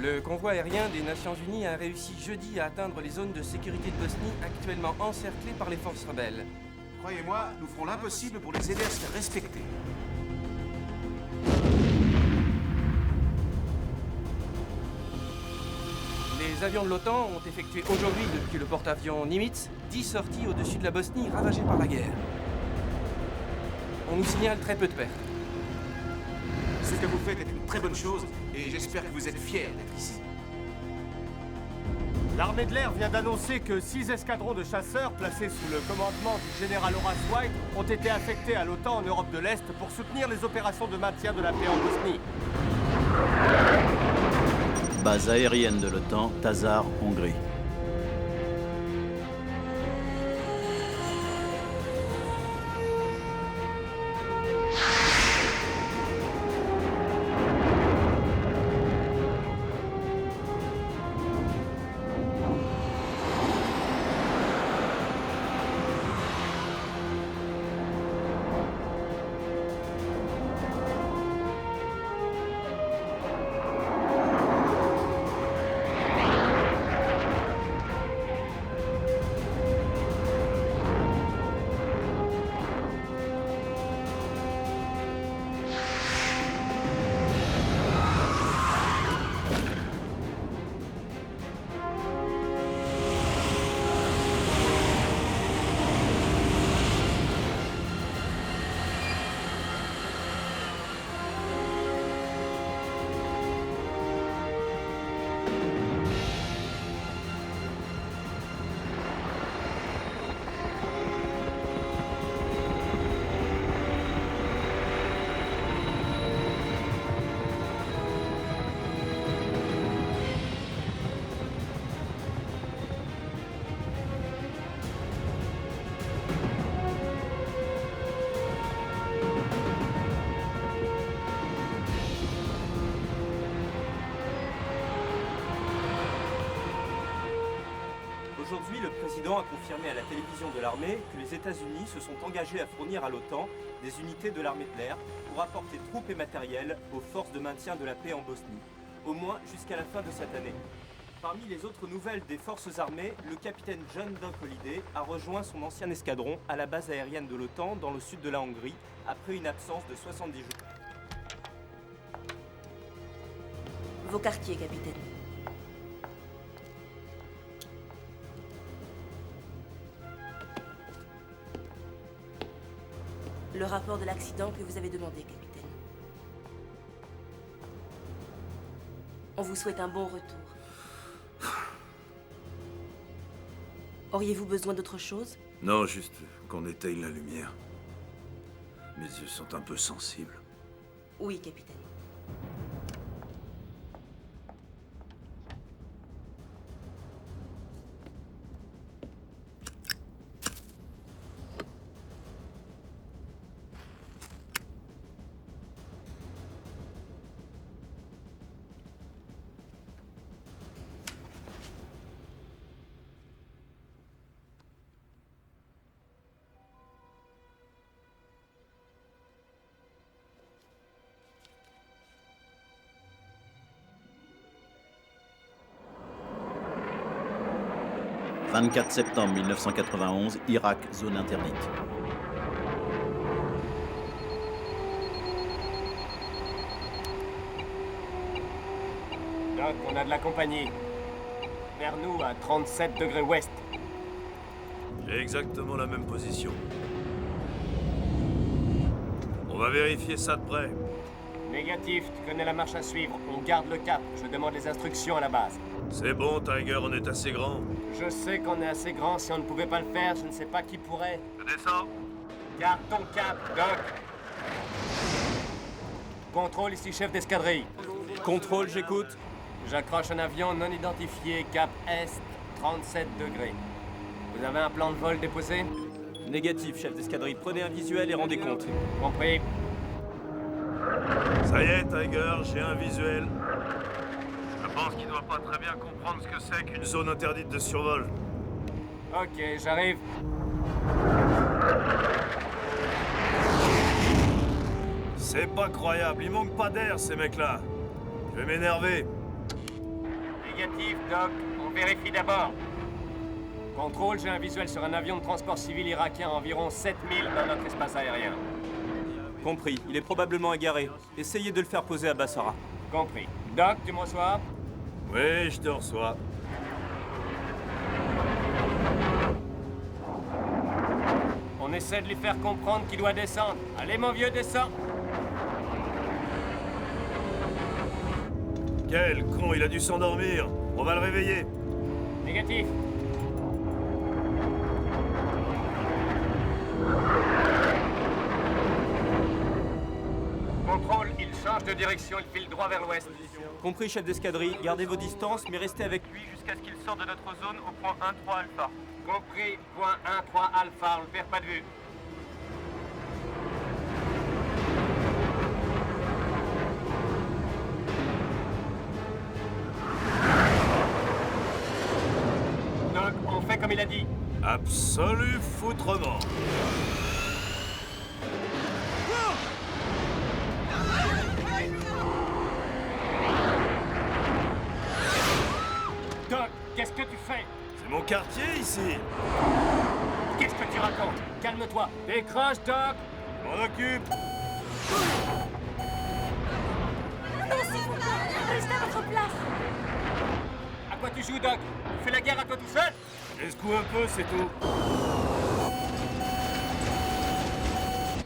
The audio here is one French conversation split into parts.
Le convoi aérien des Nations Unies a réussi jeudi à atteindre les zones de sécurité de Bosnie actuellement encerclées par les forces rebelles. Croyez-moi, nous ferons l'impossible pour les aider à se faire respecter. Les avions de l'OTAN ont effectué aujourd'hui, depuis le porte-avions Nimitz, 10 sorties au-dessus de la Bosnie ravagée par la guerre. On nous signale très peu de pertes. Ce que vous faites est une très bonne chose, et j'espère que vous êtes fiers d'être ici. L'armée de l'air vient d'annoncer que 6 escadrons de chasseurs placés sous le commandement du général Horace White ont été affectés à l'OTAN en Europe de l'Est pour soutenir les opérations de maintien de la paix en Bosnie. Base aérienne de l'OTAN, Tazar, Hongrie. Aujourd'hui, le président a confirmé à la télévision de l'armée que les États-Unis se sont engagés à fournir à l'OTAN des unités de l'armée de l'air pour apporter troupes et matériel aux forces de maintien de la paix en Bosnie, au moins jusqu'à la fin de cette année. Parmi les autres nouvelles des forces armées, le capitaine John Doc Holliday a rejoint son ancien escadron à la base aérienne de l'OTAN dans le sud de la Hongrie après une absence de 70 jours. Vos quartiers, capitaine. Le rapport de l'accident que vous avez demandé, capitaine. On vous souhaite un bon retour. Auriez-vous besoin d'autre chose? Non, juste qu'on éteigne la lumière. Mes yeux sont un peu sensibles. Oui, capitaine. « 24 septembre 1991, Irak, zone interdite. » Doc, on a de la compagnie. Vers nous, à 37 degrés ouest. J'ai exactement la même position. On va vérifier ça de près. Négatif, tu connais la marche à suivre. On garde le cap. Je demande les instructions à la base. C'est bon, Tiger, on est assez grand. Je sais qu'on est assez grand. Si on ne pouvait pas le faire, je ne sais pas qui pourrait. Je descends. Garde ton cap, Doc. Contrôle ici, chef d'escadrille. Contrôle, j'écoute. J'accroche un avion non identifié, cap Est, 37 degrés. Vous avez un plan de vol déposé? Négatif, chef d'escadrille. Prenez un visuel et rendez compte. Compris. Ça y est, Tiger, j'ai un visuel. Je pense qu'il doit pas très bien comprendre ce que c'est qu'une zone interdite de survol. Ok, j'arrive. C'est pas croyable, il manque pas d'air, ces mecs-là. Je vais m'énerver. Négatif, Doc. On vérifie d'abord. Contrôle, j'ai un visuel sur un avion de transport civil irakien à environ 7000 dans notre espace aérien. Compris. Il est probablement égaré. Essayez de le faire poser à Bassara. Compris. Doc, tu me reçois? Oui, je te reçois. On essaie de lui faire comprendre qu'il doit descendre. Allez, mon vieux, descends. Quel con, il a dû s'endormir. On va le réveiller. Négatif. Contrôle, il change de direction, il file droit vers l'ouest. Compris, chef d'escadrille. Gardez vos distances, mais restez avec lui jusqu'à ce qu'il sorte de notre zone au point 1-3 Alpha. Compris, point 1-3 Alpha, on ne perd pas de vue. Doc, on fait comme il a dit. Absolu foutrement. Doc, qu'est-ce que tu fais? C'est mon quartier ici. Qu'est-ce que tu racontes? Calme-toi. Décroche, Doc. Je m'en occupe. Non, s'il vous plaît, restez à votre place. À quoi tu joues, Doc? Tu fais la guerre à toi tout seul? Escoue un peu, c'est tout.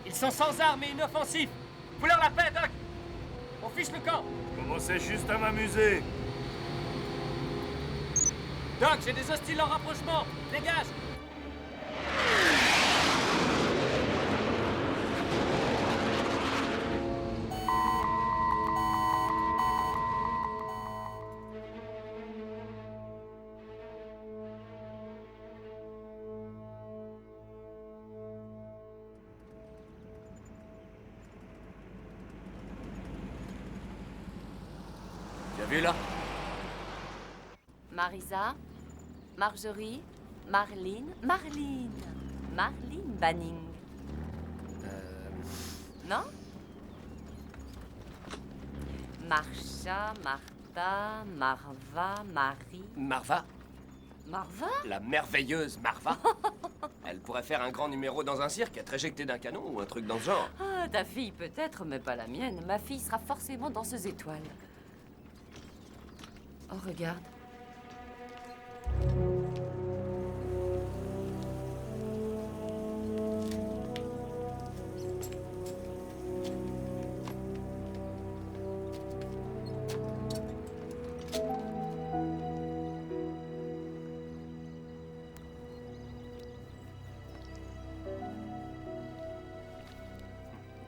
Ils sont sans armes et inoffensifs. Faut leur la paix, Doc. On fiche le camp. Je commençais juste à m'amuser. Doc, j'ai des hostiles en rapprochement. Dégage. Tu as vu là? Marisa, Marjorie, Marlene Banning. Non? Marsha, Martha, Marva, Marie. Marva, Marva? la merveilleuse Marva. Elle pourrait faire un grand numéro dans un cirque, être éjectée d'un canon ou un truc dans ce genre. Ah, ta fille peut-être, mais pas la mienne. Ma fille sera forcément danseuse étoile. Oh, regarde.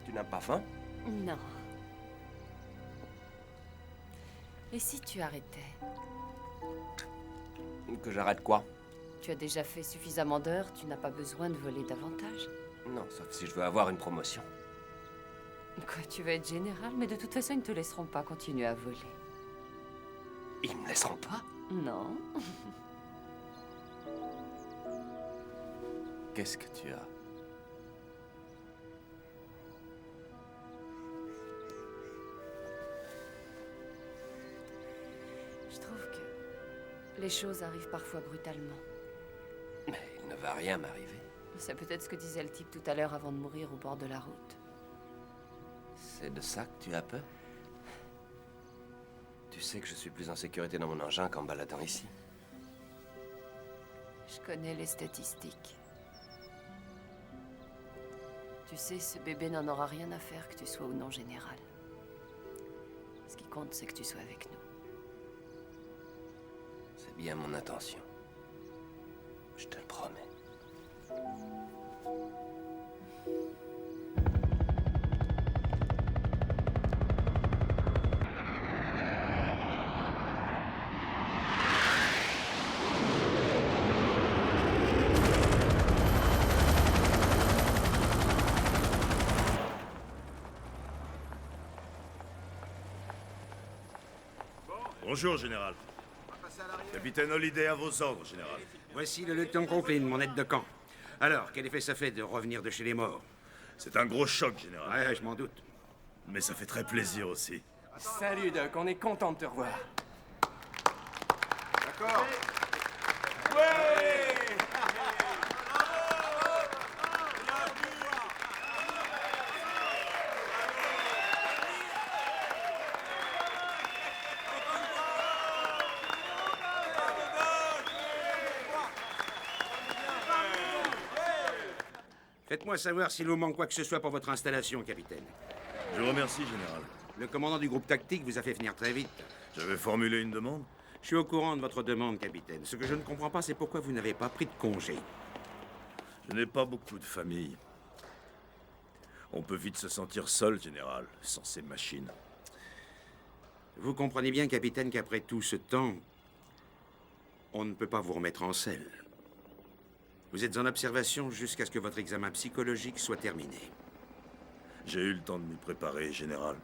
Tu n'as pas faim? Non. Et si tu arrêtais? Que j'arrête quoi? Tu as déjà fait suffisamment d'heures, tu n'as pas besoin de voler davantage. Non, sauf si je veux avoir une promotion. Quoi, tu vas être général, mais de toute façon, ils ne te laisseront pas continuer à voler. Ils me laisseront pas? Non. Qu'est-ce que tu as? Je trouve que les choses arrivent parfois brutalement. Mais il ne va rien m'arriver. C'est peut-être ce que disait le type tout à l'heure avant de mourir au bord de la route. C'est de ça que tu as peur? Tu sais que je suis plus en sécurité dans mon engin qu'en baladant ici. Je connais les statistiques. Tu sais, ce bébé n'en aura rien à faire que tu sois ou non général. Ce qui compte, c'est que tu sois avec nous. C'est bien mon intention. Je te le promets. Bonjour, général. Capitaine Holliday à vos ordres, général. Voici le lieutenant Conklin, mon aide de camp. Alors, quel effet ça fait de revenir de chez les morts? C'est un gros choc, général. Ouais, je m'en doute. Mais ça fait très plaisir aussi. Salut Doc, on est content de te revoir. D'accord. Faites-moi savoir s'il vous manque quoi que ce soit pour votre installation, capitaine. Je vous remercie, général. Le commandant du groupe tactique vous a fait venir très vite. J'avais formulé une demande. Je suis au courant de votre demande, capitaine. Ce que je ne comprends pas, c'est pourquoi vous n'avez pas pris de congé. Je n'ai pas beaucoup de famille. On peut vite se sentir seul, général, sans ces machines. Vous comprenez bien, capitaine, qu'après tout ce temps, on ne peut pas vous remettre en selle. Vous êtes en observation jusqu'à ce que votre examen psychologique soit terminé. J'ai eu le temps de m'y préparer, général.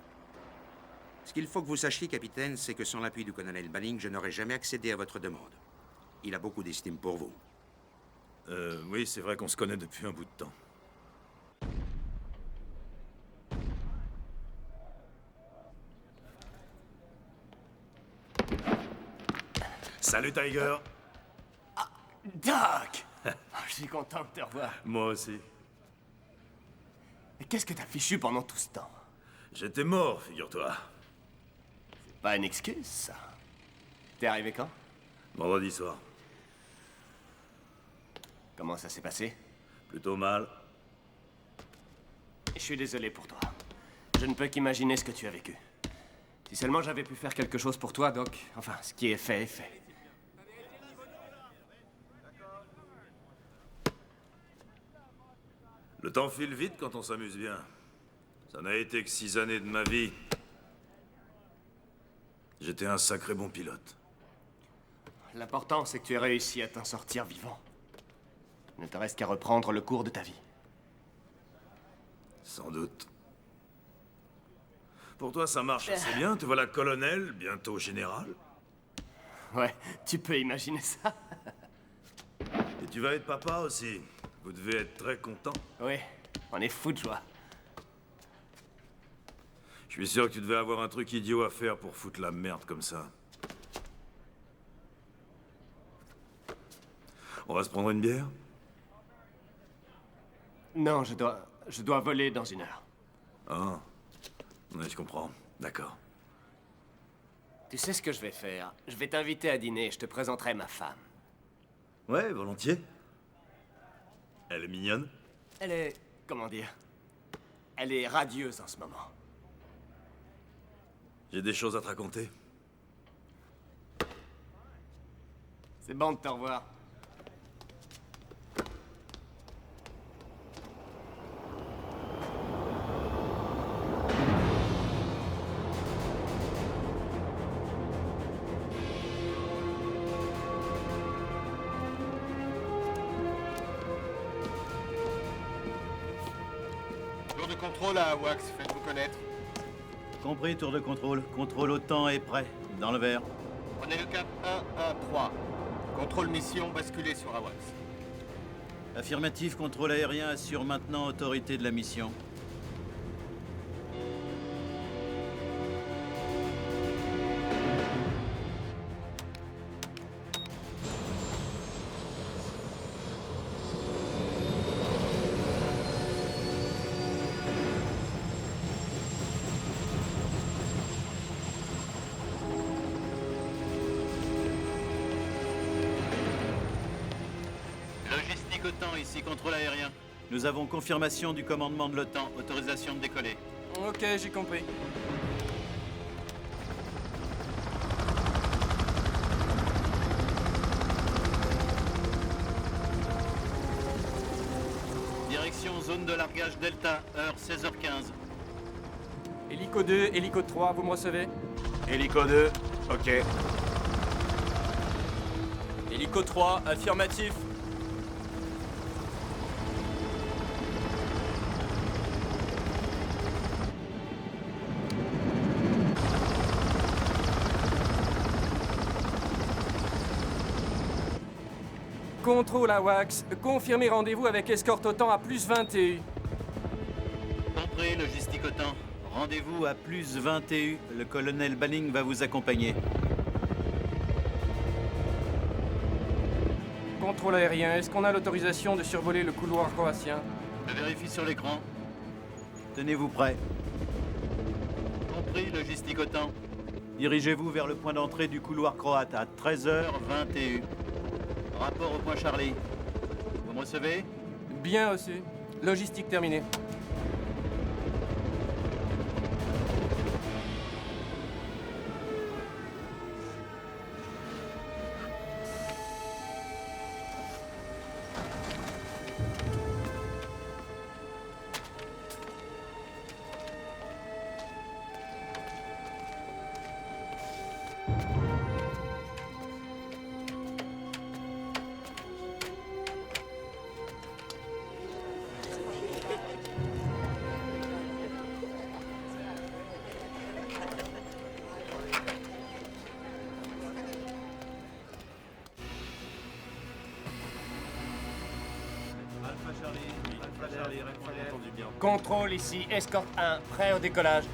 Ce qu'il faut que vous sachiez, capitaine, c'est que sans l'appui du colonel Banning, je n'aurais jamais accédé à votre demande. Il a beaucoup d'estime pour vous. Oui, c'est vrai qu'on se connaît depuis un bout de temps. Salut, Tiger. Doc! Je suis content de te revoir. Moi aussi. Mais qu'est-ce que t'as fichu pendant tout ce temps? J'étais mort, figure-toi. Pas une excuse, ça. T'es arrivé quand? Vendredi soir. Comment ça s'est passé? Plutôt mal. Je suis désolé pour toi. Je ne peux qu'imaginer ce que tu as vécu. Si seulement j'avais pu faire quelque chose pour toi, Doc. Enfin, ce qui est fait est fait. Le temps file vite quand on s'amuse bien. Ça n'a été que 6 années de ma vie. J'étais un sacré bon pilote. L'important, c'est que tu aies réussi à t'en sortir vivant. Il ne te reste qu'à reprendre le cours de ta vie. Sans doute. Pour toi, ça marche assez bien. Te voilà colonel, bientôt général. Ouais, tu peux imaginer ça. Et tu vas être papa aussi. Vous devez être très content. Oui, on est fou de joie. Je suis sûr que tu devais avoir un truc idiot à faire pour foutre la merde comme ça. On va se prendre une bière? Non, je dois voler dans 1 heure. Ah. Oui, je comprends. D'accord. Tu sais ce que je vais faire? Je vais t'inviter à dîner et je te présenterai ma femme. Ouais, volontiers. Elle est mignonne? Elle est... comment dire? Elle est radieuse en ce moment. J'ai des choses à te raconter. C'est bon de te revoir. Tour de contrôle à Wax, faites-vous connaître. Compris, tour de contrôle. Contrôle OTAN est prêt. Dans le vert. Prenez le cap 113. Contrôle mission, basculez sur Awax. Affirmatif, contrôle aérien assure maintenant autorité de la mission. Logistique OTAN, ici contrôle aérien. Nous avons confirmation du commandement de l'OTAN. Autorisation de décoller. Ok, j'ai compris. Direction zone de largage Delta, heure 16h15. Hélico 2, hélico 3, vous me recevez? Hélico 2, ok. Hélico 3, affirmatif. Contrôle à Wax. Confirmez rendez-vous avec escorte OTAN à plus 20 TU. Compris, logistique OTAN. Rendez-vous à plus 20 TU. Le colonel Banning va vous accompagner. Contrôle aérien, est-ce qu'on a l'autorisation de survoler le couloir croatien? Je vérifie sur l'écran. Tenez-vous prêts. Compris, logistique OTAN. Dirigez-vous vers le point d'entrée du couloir croate à 13h21. Rapport au point Charlie. Vous me recevez? Bien reçu. Logistique terminée. Contrôle ici, escorte 1, prêt au décollage.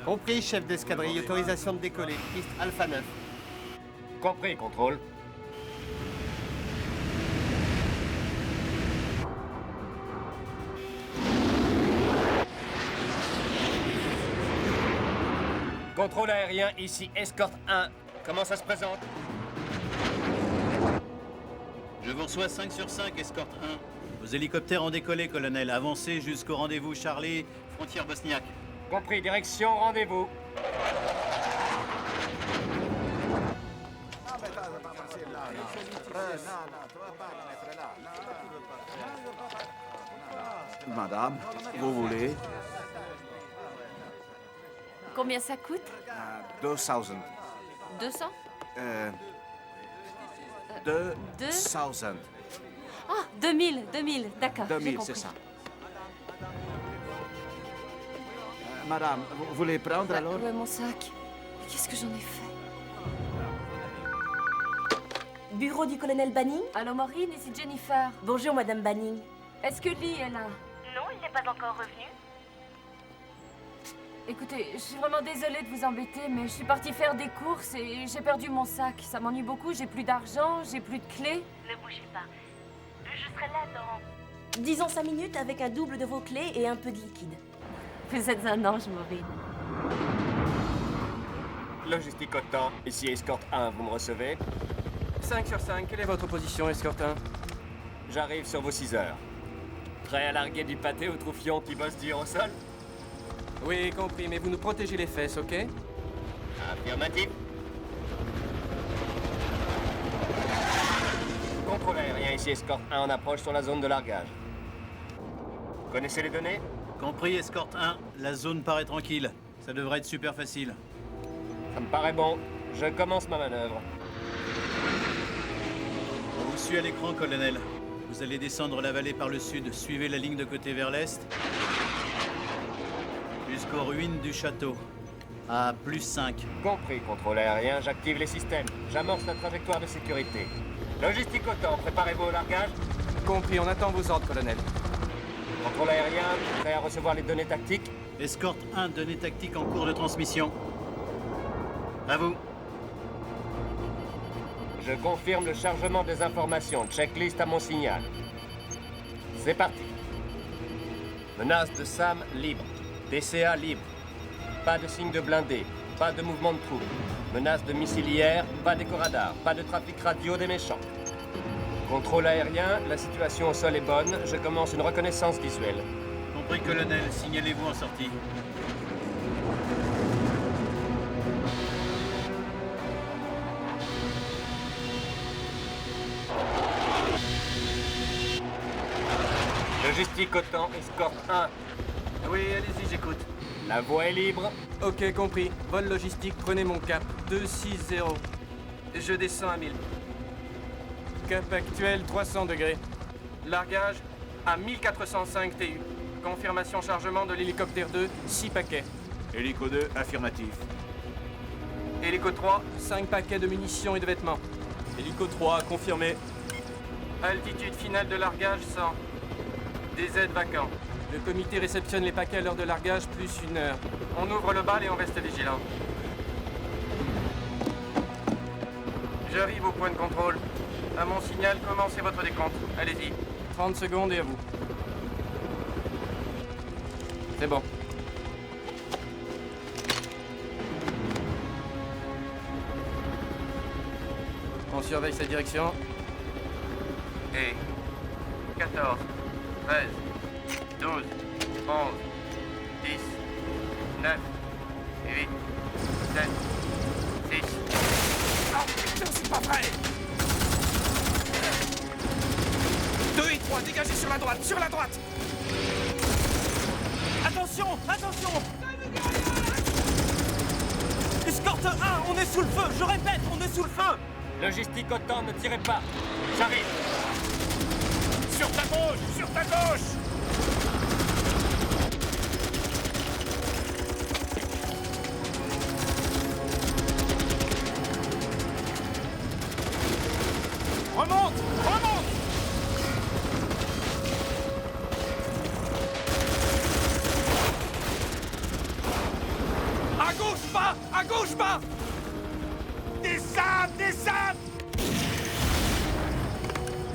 Compris, chef d'escadrille, autorisation de décoller, piste Alpha 9. Compris, contrôle. Contrôle aérien, ici, escorte 1. Comment ça se présente? Je vous reçois 5 sur 5, escorte 1. Vos hélicoptères ont décollé, colonel. Avancez jusqu'au rendez-vous Charlie, frontière bosniaque. Compris, direction, rendez-vous. Madame, vous voulez? Combien ça coûte? 2,000. 200? 2,000. Ah, 2000, d'accord. j'ai 2000, compris. c'est ça. Madame, vous voulez prendre alors? Où est mon sac? Qu'est-ce que j'en ai fait? Bureau du colonel Banning? Allô, Maureen, ici Jennifer. Bonjour, Madame Banning. Est-ce que Lee est là? Non, il n'est pas encore revenu. Écoutez, je suis vraiment désolée de vous embêter, mais je suis partie faire des courses et j'ai perdu mon sac. Ça m'ennuie beaucoup, j'ai plus d'argent, j'ai plus de clés. Ne bougez pas. Je serai là dans... Disons 5 minutes avec un double de vos clés et un peu de liquide. Vous êtes un ange, Maureen. Logistique OTAN, ici escorte 1, vous me recevez? 5 sur 5, quelle est votre position, escorte 1? J'arrive sur vos 6 heures. Prêt à larguer du pâté aux troufions qui bossent dur au sol? Oui, compris, mais vous nous protégez les fesses, ok? Affirmatif. Contrôle aérien, ici escorte 1 en approche sur la zone de largage. Connaissez les données? Compris, escorte 1. La zone paraît tranquille. Ça devrait être super facile. Ça me paraît bon. Je commence ma manœuvre. On vous suit à l'écran, colonel. Vous allez descendre la vallée par le sud. Suivez la ligne de côté vers l'est. Jusqu'aux ruines du château. À +5. Compris, contrôle aérien, j'active les systèmes. J'amorce la trajectoire de sécurité. Logistique OTAN, préparez-vous au largage. Compris, on attend vos ordres, colonel. Contrôle aérien, prêt à recevoir les données tactiques. Escorte 1, données tactiques en cours de transmission. À vous. Je confirme le chargement des informations. Checklist à mon signal. C'est parti. Menace de SAM libre. DCA libre. Pas de signe de blindé. Pas de mouvement de troupes. Menace de missiles, pas d'éco-radar. Pas de trafic radio des méchants. Contrôle aérien, la situation au sol est bonne. Je commence une reconnaissance visuelle. Compris, colonel. Signalez-vous en sortie. Logistique OTAN, escorte 1. Oui, allez-y, j'écoute. La voie est libre. Ok, compris. Vol logistique, prenez mon cap. 260. Je descends à 1000. Cap actuel, 300 degrés. Largage à 1405 TU. Confirmation chargement de l'hélicoptère 2, 6 paquets. Hélico 2, affirmatif. Hélico 3, 5 paquets de munitions et de vêtements. Hélico 3, confirmé. Altitude finale de largage 100. DZ vacant. Le comité réceptionne les paquets à l'heure de largage plus 1 heure. On ouvre le bal et on reste vigilant. J'arrive au point de contrôle. À mon signal, commencez votre décompte. Allez-y. 30 secondes et à vous. C'est bon. On surveille cette direction. Et 14, 13, 12, 11, 10, 9, 8, 7, 6. Oh putain, c'est pas vrai! 2 et 3, dégagez sur la droite, sur la droite! Attention, attention! Escorte 1, on est sous le feu! Je répète, on est sous le feu! Logistique OTAN, ne tirez pas. J'arrive. Sur ta gauche! Sur ta gauche! Remonte! Remonte! À gauche, bas! À gauche, bas! Descends! Descends!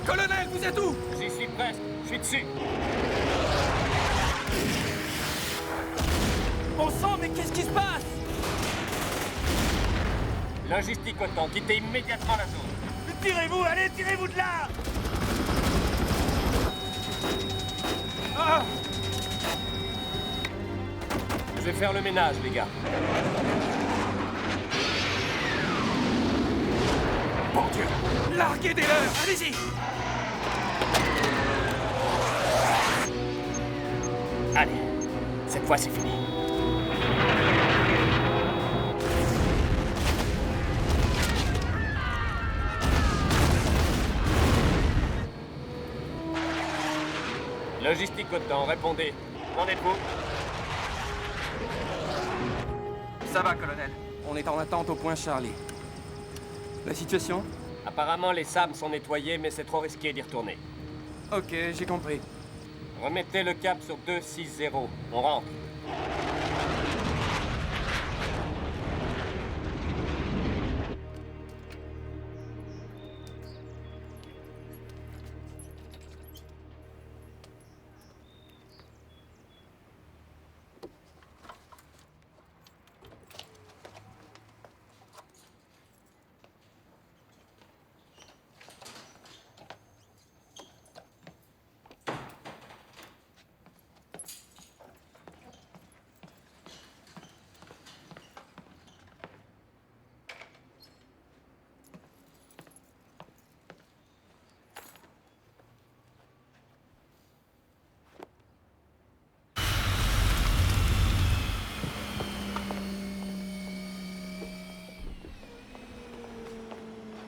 Colonel, vous êtes où? J'y suis presque. Je suis dessus. Bon sang, mais qu'est-ce qui se passe? Logistique OTAN, quittez immédiatement la zone. Tirez-vous! Allez, tirez-vous de là! Je vais faire le ménage, les gars. Bon Dieu! Larguez des leurs! Allez-y! Allez, cette fois c'est fini. Logistique OTAN, répondez. Qu'en êtes-vous? Ça va, colonel. On est en attente au point Charlie. La situation? Apparemment, les SAM sont nettoyés, mais c'est trop risqué d'y retourner. Ok, j'ai compris. Remettez le cap sur 260. On rentre.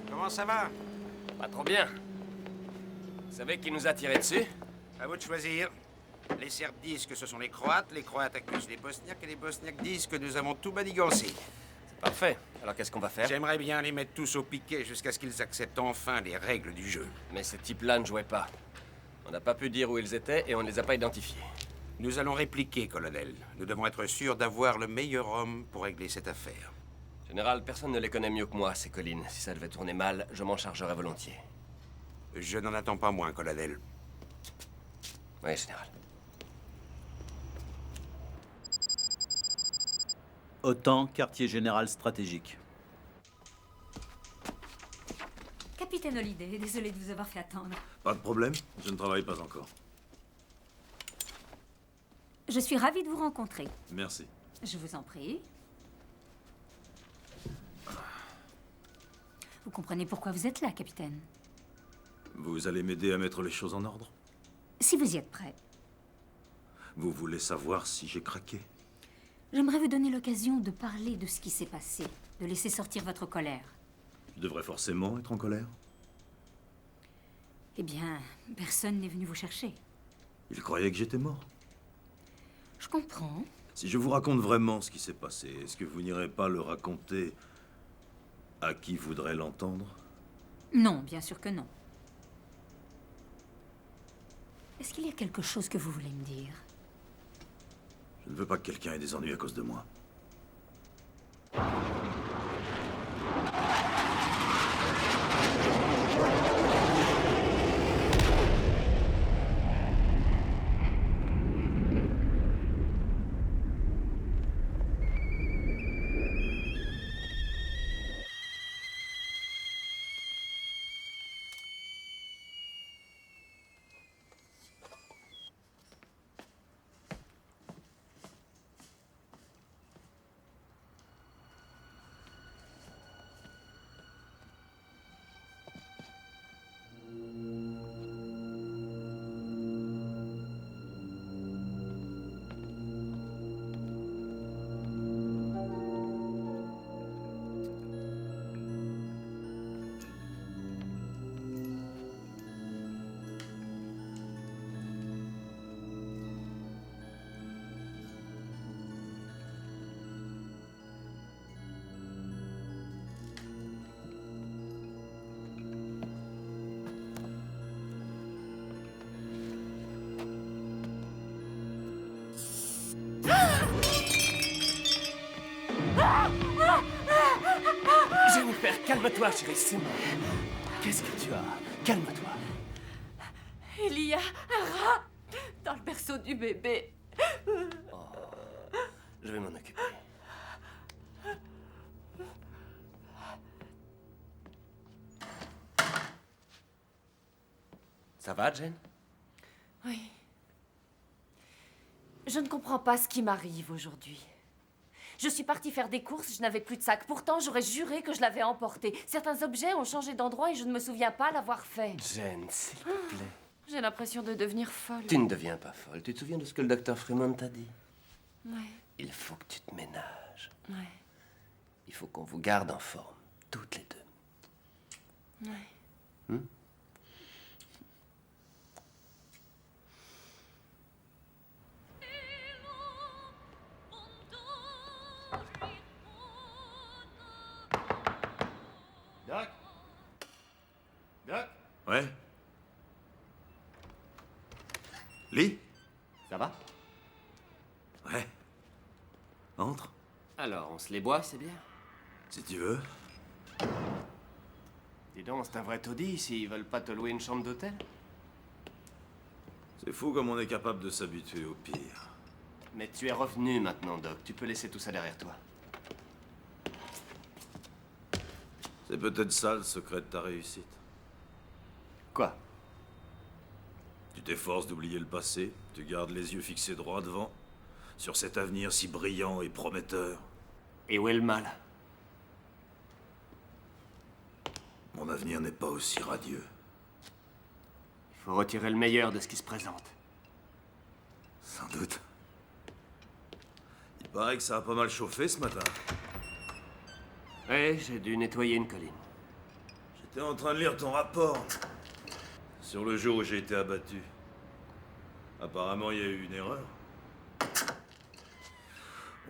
Comment ça va? Pas trop bien. Vous savez qui nous a tiré dessus? À vous de choisir. Les Serbes disent que ce sont les Croates accusent les Bosniaques et les Bosniaques disent que nous avons tout manigancé. C'est parfait. Alors qu'est-ce qu'on va faire? J'aimerais bien les mettre tous au piquet jusqu'à ce qu'ils acceptent enfin les règles du jeu. Mais ces types-là ne jouaient pas. On n'a pas pu dire où ils étaient et on ne les a pas identifiés. Nous allons répliquer, colonel. Nous devons être sûrs d'avoir le meilleur homme pour régler cette affaire. Général, personne ne les connaît mieux que moi, ces collines. Si ça devait tourner mal, je m'en chargerais volontiers. Je n'en attends pas moins, colonel. Oui, général. OTAN, quartier général stratégique. Capitaine Holliday, désolé de vous avoir fait attendre. Pas de problème, je ne travaille pas encore. Je suis ravie de vous rencontrer. Merci. Je vous en prie. Vous comprenez pourquoi vous êtes là, capitaine? Vous allez m'aider à mettre les choses en ordre? Si vous y êtes prêt. Vous voulez savoir si j'ai craqué? J'aimerais vous donner l'occasion de parler de ce qui s'est passé, de laisser sortir votre colère. Je devrais forcément être en colère? Eh bien, personne n'est venu vous chercher. Il croyait que j'étais mort. Je comprends. Si je vous raconte vraiment ce qui s'est passé, est-ce que vous n'irez pas le raconter à qui voudrait l'entendre? Non, bien sûr que non. Est-ce qu'il y a quelque chose que vous voulez me dire? Je ne veux pas que quelqu'un ait des ennuis à cause de moi. faire. Calme-toi, chérie, c'est moi. Qu'est-ce que tu as? Calme-toi. Il y a un rat dans le berceau du bébé. Je vais m'en occuper. Ça va, Jane? Oui. Je ne comprends pas ce qui m'arrive aujourd'hui. Je suis partie faire des courses, je n'avais plus de sac. Pourtant, j'aurais juré que je l'avais emporté. Certains objets ont changé d'endroit et je ne me souviens pas l'avoir fait. Jane, s'il te plaît. J'ai l'impression de devenir folle. Tu ne deviens pas folle. Tu te souviens de ce que le docteur Freeman t'a dit? Ouais. Il faut que tu te ménages. Ouais. Il faut qu'on vous garde en forme, toutes les deux. Ouais. Doc? Doc? Ouais. Lee? Ça va? Ouais. Entre, Alors, on se les boit, c'est bien? si tu veux. Dis donc, c'est un vrai taudis s'ils veulent pas te louer une chambre d'hôtel? C'est fou comme on est capable de s'habituer au pire. Mais tu es revenu maintenant, Doc. Tu peux laisser tout ça derrière toi. C'est peut-être ça le secret de ta réussite. Quoi? Tu t'efforces d'oublier le passé, tu gardes les yeux fixés droit devant, sur cet avenir si brillant et prometteur. Et où est le mal? Mon avenir n'est pas aussi radieux. Il faut retirer le meilleur de ce qui se présente. Sans doute. Il paraît que ça a pas mal chauffé ce matin. Oui, j'ai dû nettoyer une colline. J'étais en train de lire ton rapport sur le jour où j'ai été abattu. Apparemment, il y a eu une erreur.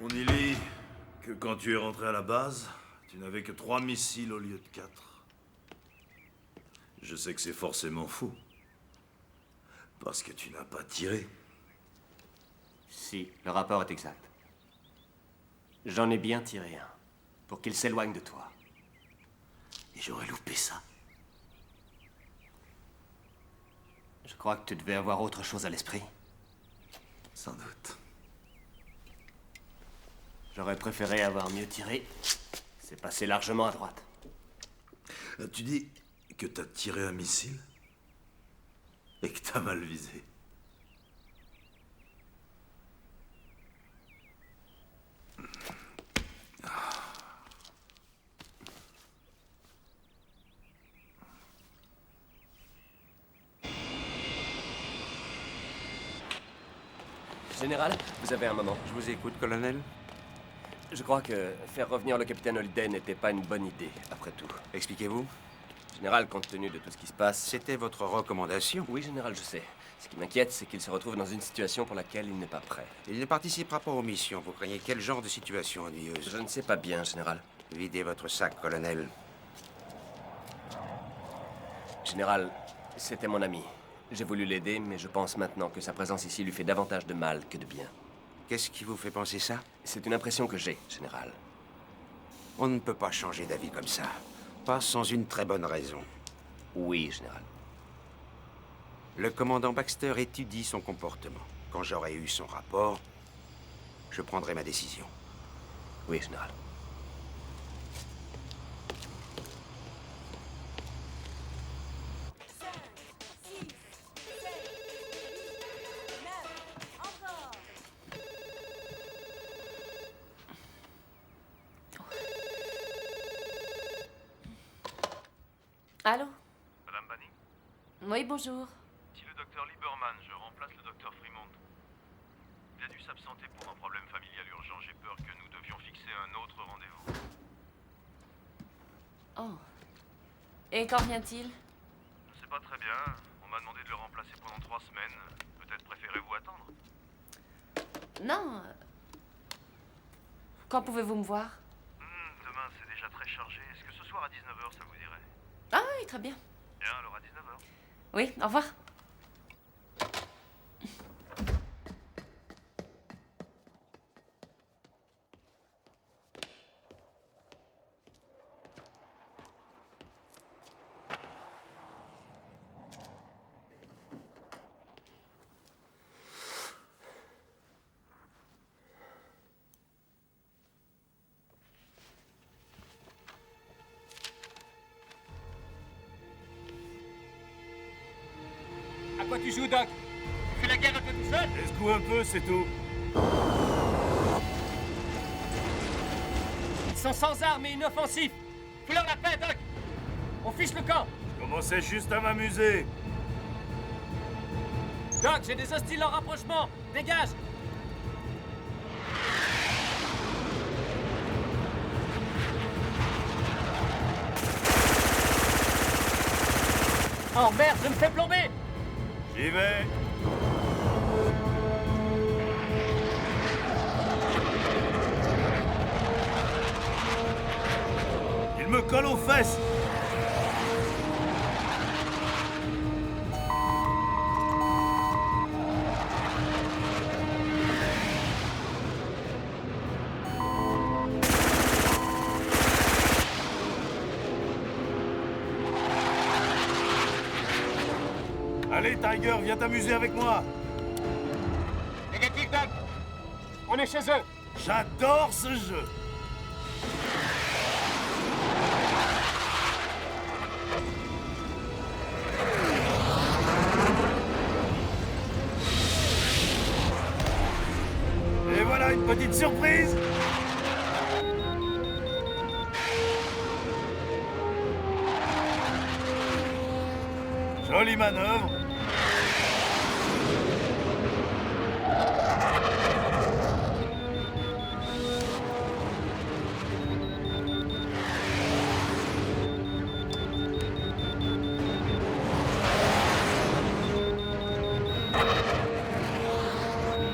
On y lit que quand tu es rentré à la base, tu n'avais que 3 missiles au lieu de 4. Je sais que c'est forcément faux. Parce que tu n'as pas tiré. Si, le rapport est exact. J'en ai bien tiré un, pour qu'il s'éloigne de toi. Et j'aurais loupé ça. Je crois que tu devais avoir autre chose à l'esprit. Sans doute. J'aurais préféré avoir mieux tiré. C'est passé largement à droite. Tu dis que t'as tiré un missile et que t'as mal visé. Général, vous avez un moment. Je vous écoute, colonel. Je crois que faire revenir le capitaine Holliday n'était pas une bonne idée, après tout. Expliquez-vous. Général, compte tenu de tout ce qui se passe... C'était votre recommandation. Oui, général, je sais. Ce qui m'inquiète, c'est qu'il se retrouve dans une situation pour laquelle il n'est pas prêt. Il ne participera pas aux missions. Vous craignez quel genre de situation ennuyeuse? Je ne sais pas bien, général. Videz votre sac, colonel. Général, c'était mon ami. J'ai voulu l'aider, mais je pense maintenant que sa présence ici lui fait davantage de mal que de bien. Qu'est-ce qui vous fait penser ça? C'est une impression que j'ai, général. On ne peut pas changer d'avis comme ça. Pas sans une très bonne raison. Oui, général. Le commandant Baxter étudie son comportement. Quand j'aurai eu son rapport, je prendrai ma décision. Oui, général. Allô? Madame Banning? Oui, bonjour. Si le docteur Lieberman, je remplace le docteur Fremont. Il a dû s'absenter pour un problème familial urgent. J'ai peur que nous devions fixer un autre rendez-vous. Oh. Et quand vient-il? Je ne sais pas très bien. On m'a demandé de le remplacer pendant 3 semaines. Peut-être préférez-vous attendre? Non. Quand pouvez-vous me voir? Demain, c'est déjà très chargé. Est-ce que ce soir à 19h, ça vous dirait? Ah oui, très bien. Bien, alors à 19h. Oui, au revoir. quoi tu joues, Doc? Tu fais la guerre un peu tout seul? Escoue un peu, c'est tout. Ils sont sans armes et inoffensifs. Fous-leur la paix, Doc. On fiche le camp. Je commençais juste à m'amuser. Doc, j'ai des hostiles en rapprochement. Dégage. Oh merde, je me fais plomber. J'y vais. Il me colle aux fesses. Allez, Tiger, viens t'amuser avec moi. Négatif, Doc. On est chez eux. J'adore ce jeu. Et voilà une petite surprise. Jolie manœuvre.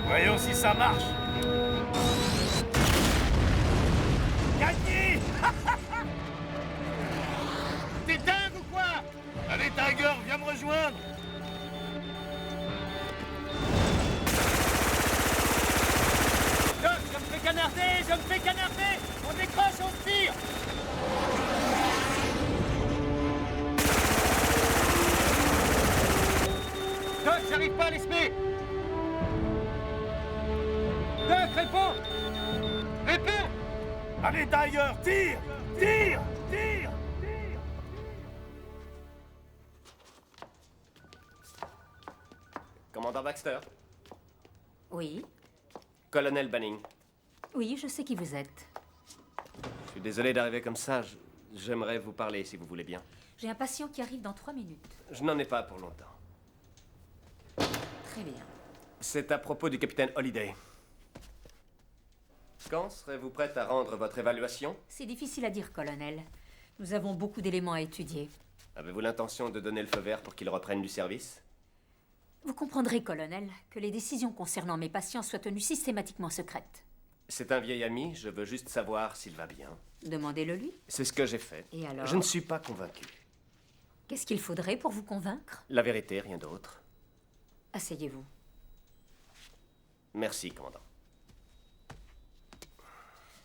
Voyons si ça marche. Gagné. T'es dingue ou quoi? Allez, Tiger, viens me rejoindre. Doc, je me fais canarder. On décroche, on se tire. Doc, j'arrive pas à l'esper. Doc, réponds. Réponds. Allez, Tiger, tire. Tire. Commandant Baxter. Oui, Colonel Banning. oui, je sais qui vous êtes. Je suis désolé d'arriver comme ça. J'aimerais vous parler, si vous voulez bien. J'ai un patient qui arrive dans 3 minutes. Je n'en ai pas pour longtemps. Très bien. C'est à propos du capitaine Holiday. Quand serez-vous prête à rendre votre évaluation? C'est difficile à dire, colonel. Nous avons beaucoup d'éléments à étudier. Avez-vous l'intention de donner le feu vert pour qu'il reprenne du service? Vous comprendrez, colonel, que les décisions concernant mes patients soient tenues systématiquement secrètes. C'est un vieil ami, je veux juste savoir s'il va bien. Demandez-le lui. C'est ce que j'ai fait. Et alors? Je ne suis pas convaincu. Qu'est-ce qu'il faudrait pour vous convaincre? La vérité, rien d'autre. Asseyez-vous. Merci, commandant.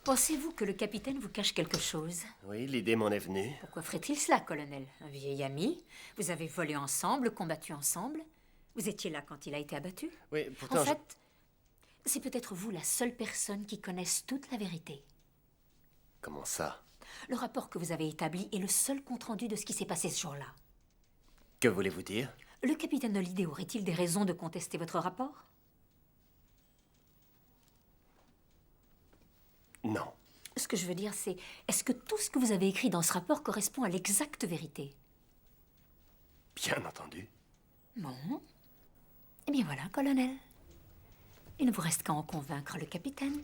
Pensez-vous que le capitaine vous cache quelque chose? Oui, l'idée m'en est venue. Pourquoi ferait-il cela, colonel? Un vieil ami? Vous avez volé ensemble, combattu ensemble? Vous étiez là quand il a été abattu? Oui, pourtant... En fait, c'est peut-être vous la seule personne qui connaisse toute la vérité. Comment ça? Le rapport que vous avez établi est le seul compte-rendu de ce qui s'est passé ce jour-là. Que voulez-vous dire? Le capitaine Holiday aurait-il des raisons de contester votre rapport? Non. Ce que je veux dire, c'est... Est-ce que tout ce que vous avez écrit dans ce rapport correspond à l'exacte vérité? Bien entendu. Bon. Eh bien voilà, colonel. Il ne vous reste qu'à en convaincre le capitaine.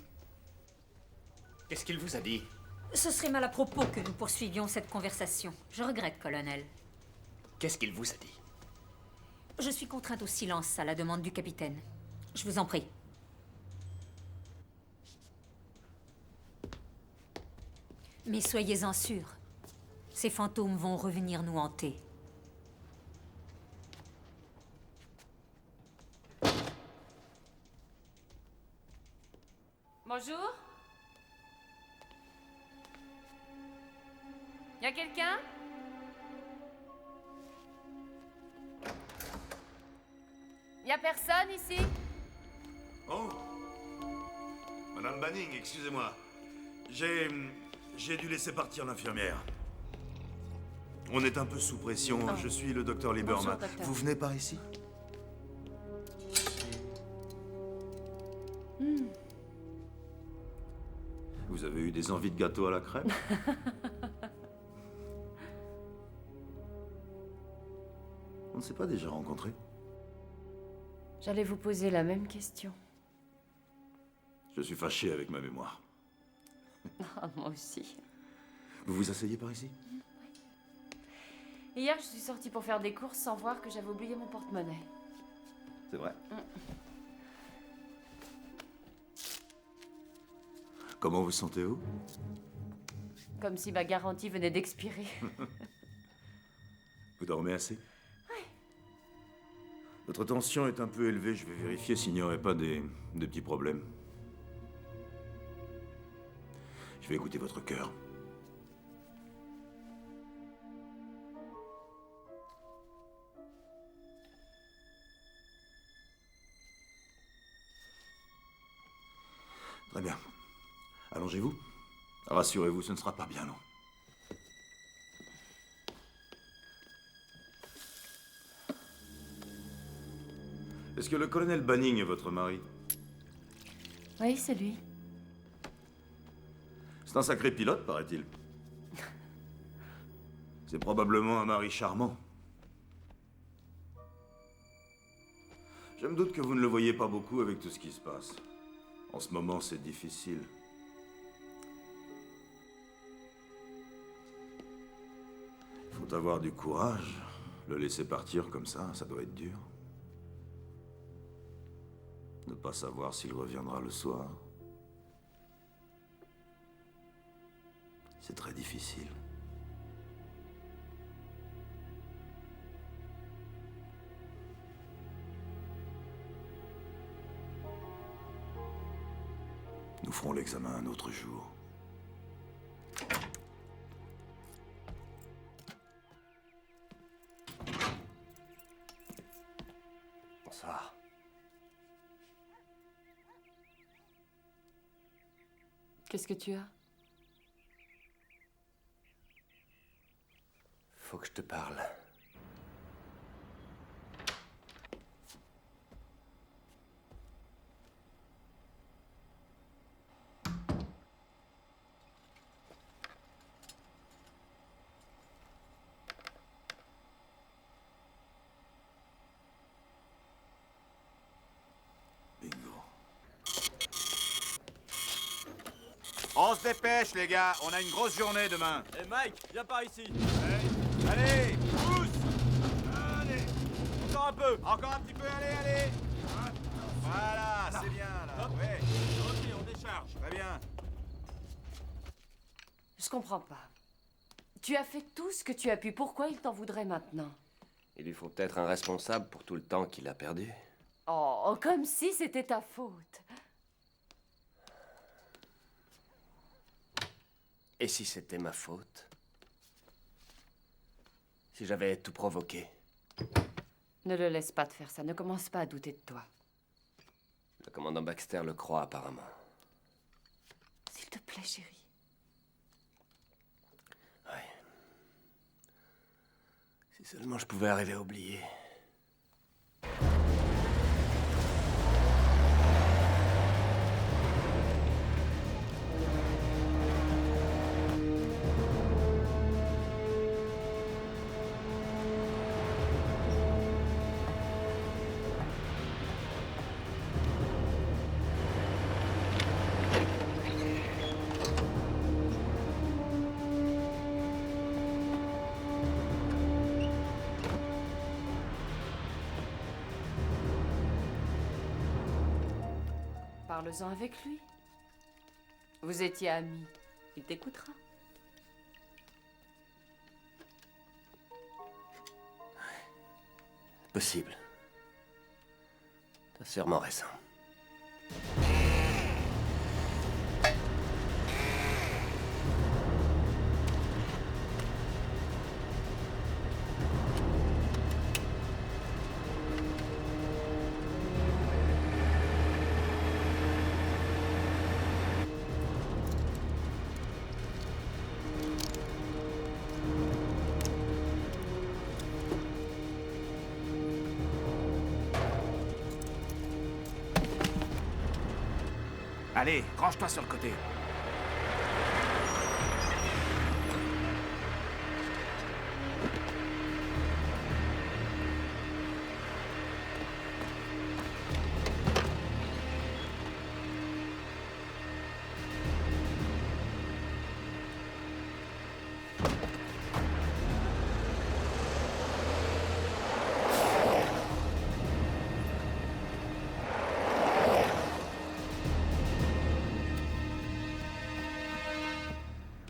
Qu'est-ce qu'il vous a dit? Ce serait mal à propos que nous poursuivions cette conversation. Je regrette, colonel. Qu'est-ce qu'il vous a dit? Je suis contrainte au silence à la demande du capitaine. Je vous en prie. Mais soyez-en sûrs, ces fantômes vont revenir nous hanter. Bonjour. Y a quelqu'un? Y a personne ici? Oh. Madame Banning, excusez-moi. J'ai dû laisser partir l'infirmière. On est un peu sous pression. Oh. Je suis le docteur Lieberman. Bonjour, docteur. Vous venez par ici? Vous avez eu des envies de gâteau à la crème? On ne s'est pas déjà rencontrés? J'allais vous poser la même question. Je suis fâché avec ma mémoire. Ah, moi aussi. Vous vous asseyez par ici? Hier, je suis sortie pour faire des courses sans voir que j'avais oublié mon porte-monnaie. C'est vrai? Comment vous sentez-vous? Comme si ma garantie venait d'expirer. Vous dormez assez? Oui. Votre tension est un peu élevée. Je vais vérifier s'il n'y aurait pas des petits problèmes. Je vais écouter votre cœur. Très bien. Allongez-vous. Rassurez-vous, ce ne sera pas bien long. Est-ce que le colonel Banning est votre mari? Oui, c'est lui. C'est un sacré pilote, paraît-il. C'est probablement un mari charmant. Je me doute que vous ne le voyez pas beaucoup avec tout ce qui se passe. En ce moment, c'est difficile. Il faut avoir du courage. Le laisser partir comme ça doit être dur. Ne pas savoir s'il reviendra le soir. C'est très difficile. Nous ferons l'examen un autre jour. Bonsoir. Qu'est-ce que tu as? Faut que je te parle. On se dépêche, les gars. On a une grosse journée demain. Hey Mike, viens par ici. Allez, pousse. Allez. Encore un peu. Encore un petit peu, allez. Voilà, c'est bien, là. Ouais. Ok, on décharge. Très bien. Je comprends pas. Tu as fait tout ce que tu as pu. Pourquoi il t'en voudrait maintenant? Il lui faut peut-être un responsable pour tout le temps qu'il a perdu. Oh, comme si c'était ta faute. Et si c'était ma faute? Si j'avais tout provoqué? Ne le laisse pas te faire ça. Ne commence pas à douter de toi. Le commandant Baxter le croit apparemment. S'il te plaît, chérie. Oui. Si seulement je pouvais arriver à oublier. Parle-en avec lui. Vous étiez amis. Il t'écoutera. Possible. T'as sûrement raison. Allez, range-toi sur le côté.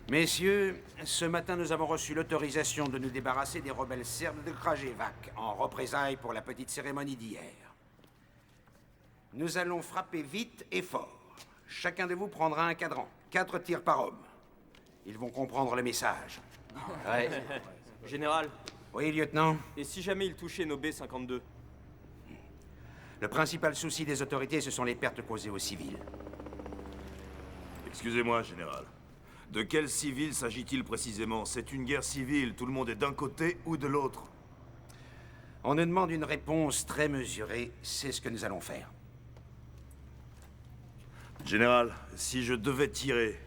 Messieurs, ce matin, nous avons reçu l'autorisation de nous débarrasser des rebelles serbes de Krajevac, en représailles pour la petite cérémonie d'hier. Nous allons frapper vite et fort. Chacun de vous prendra un cadran. 4 tirs par homme. Ils vont comprendre le message. Ouais. Général. Oui, lieutenant? Et si jamais ils touchaient nos B-52? Le principal souci des autorités, ce sont les pertes causées aux civils. Excusez-moi, général. De quel civil s'agit-il précisément? C'est une guerre civile, tout le monde est d'un côté ou de l'autre. On nous demande une réponse très mesurée, c'est ce que nous allons faire. Général, si je devais tirer,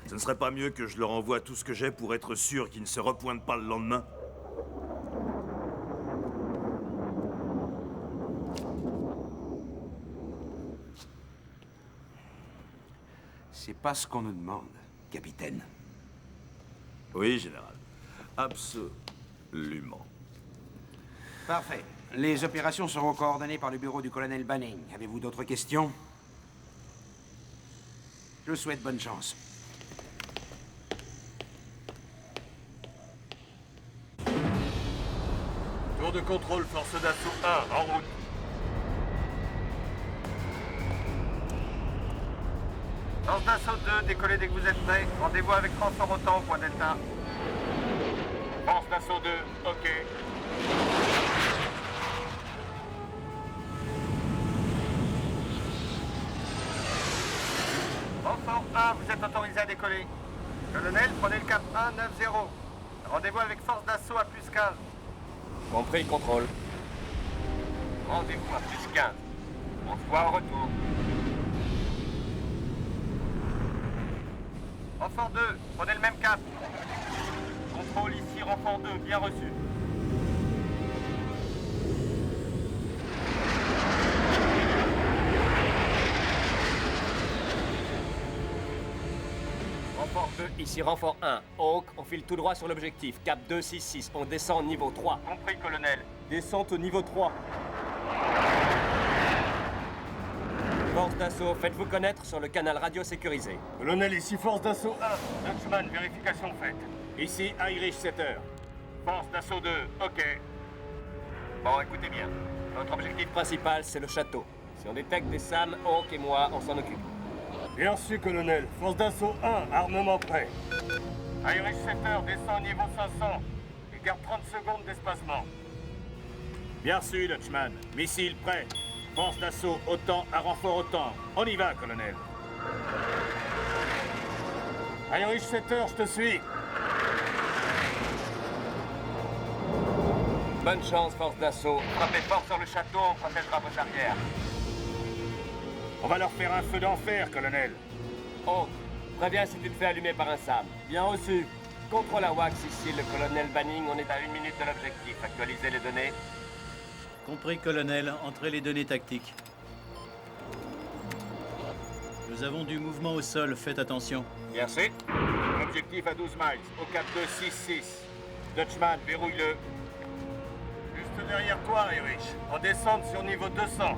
ce ne serait pas mieux que je leur envoie tout ce que j'ai pour être sûr qu'ils ne se repointent pas le lendemain? C'est pas ce qu'on nous demande, capitaine. Oui, général. Absolument. Parfait. Les opérations seront coordonnées par le bureau du colonel Banning. Avez-vous d'autres questions? Je vous souhaite bonne chance. Tour de contrôle, force d'assaut 1, en route. Force d'assaut 2, décollez dès que vous êtes prêts. Rendez-vous avec renfort OTAN au point Delta. Force d'assaut 2, ok. Renfort 1, vous êtes autorisé à décoller. Colonel, prenez le cap 190. Rendez-vous avec force d'assaut à plus 15. Compris, contrôle. Rendez-vous à plus 15. On se voit au retour. Renfort 2, prenez le même cap. Contrôle ici, renfort 2, bien reçu. Renfort 2, ici renfort 1. Hawk, on file tout droit sur l'objectif. Cap 266, on descend au niveau 3. Compris, colonel. Descente au niveau 3. Force d'assaut, faites-vous connaître sur le canal radio sécurisé. Colonel, ici force d'assaut 1. Dutchman, vérification faite. Ici Irish Setter. Force d'assaut 2, ok. Bon, écoutez bien. Notre objectif principal, c'est le château. Si on détecte des SAM, Hawk et moi, on s'en occupe. Bien reçu, colonel. Force d'assaut 1, armement prêt. Irish Setter, descend au niveau 500. Et garde 30 secondes d'espacement. Bien reçu, Dutchman. Missile prêt. Force d'assaut OTAN à renfort OTAN. On y va, colonel. Irish Setter, je te suis. Bonne chance, force d'assaut. Frappez fort sur le château, on protégera vos arrières. On va leur faire un feu d'enfer, colonel. Hawk, préviens si tu te fais allumer par un SAM. Bien reçu. Contrôle à Wax ici, le colonel Banning, on est à 1 minute de l'objectif. Actualisez les données. Compris, colonel. Entrez les données tactiques. Nous avons du mouvement au sol, faites attention. Merci. Objectif à 12 miles, au cap 266. Dutchman, verrouille-le. Juste derrière toi, Irish. En descente sur niveau 200.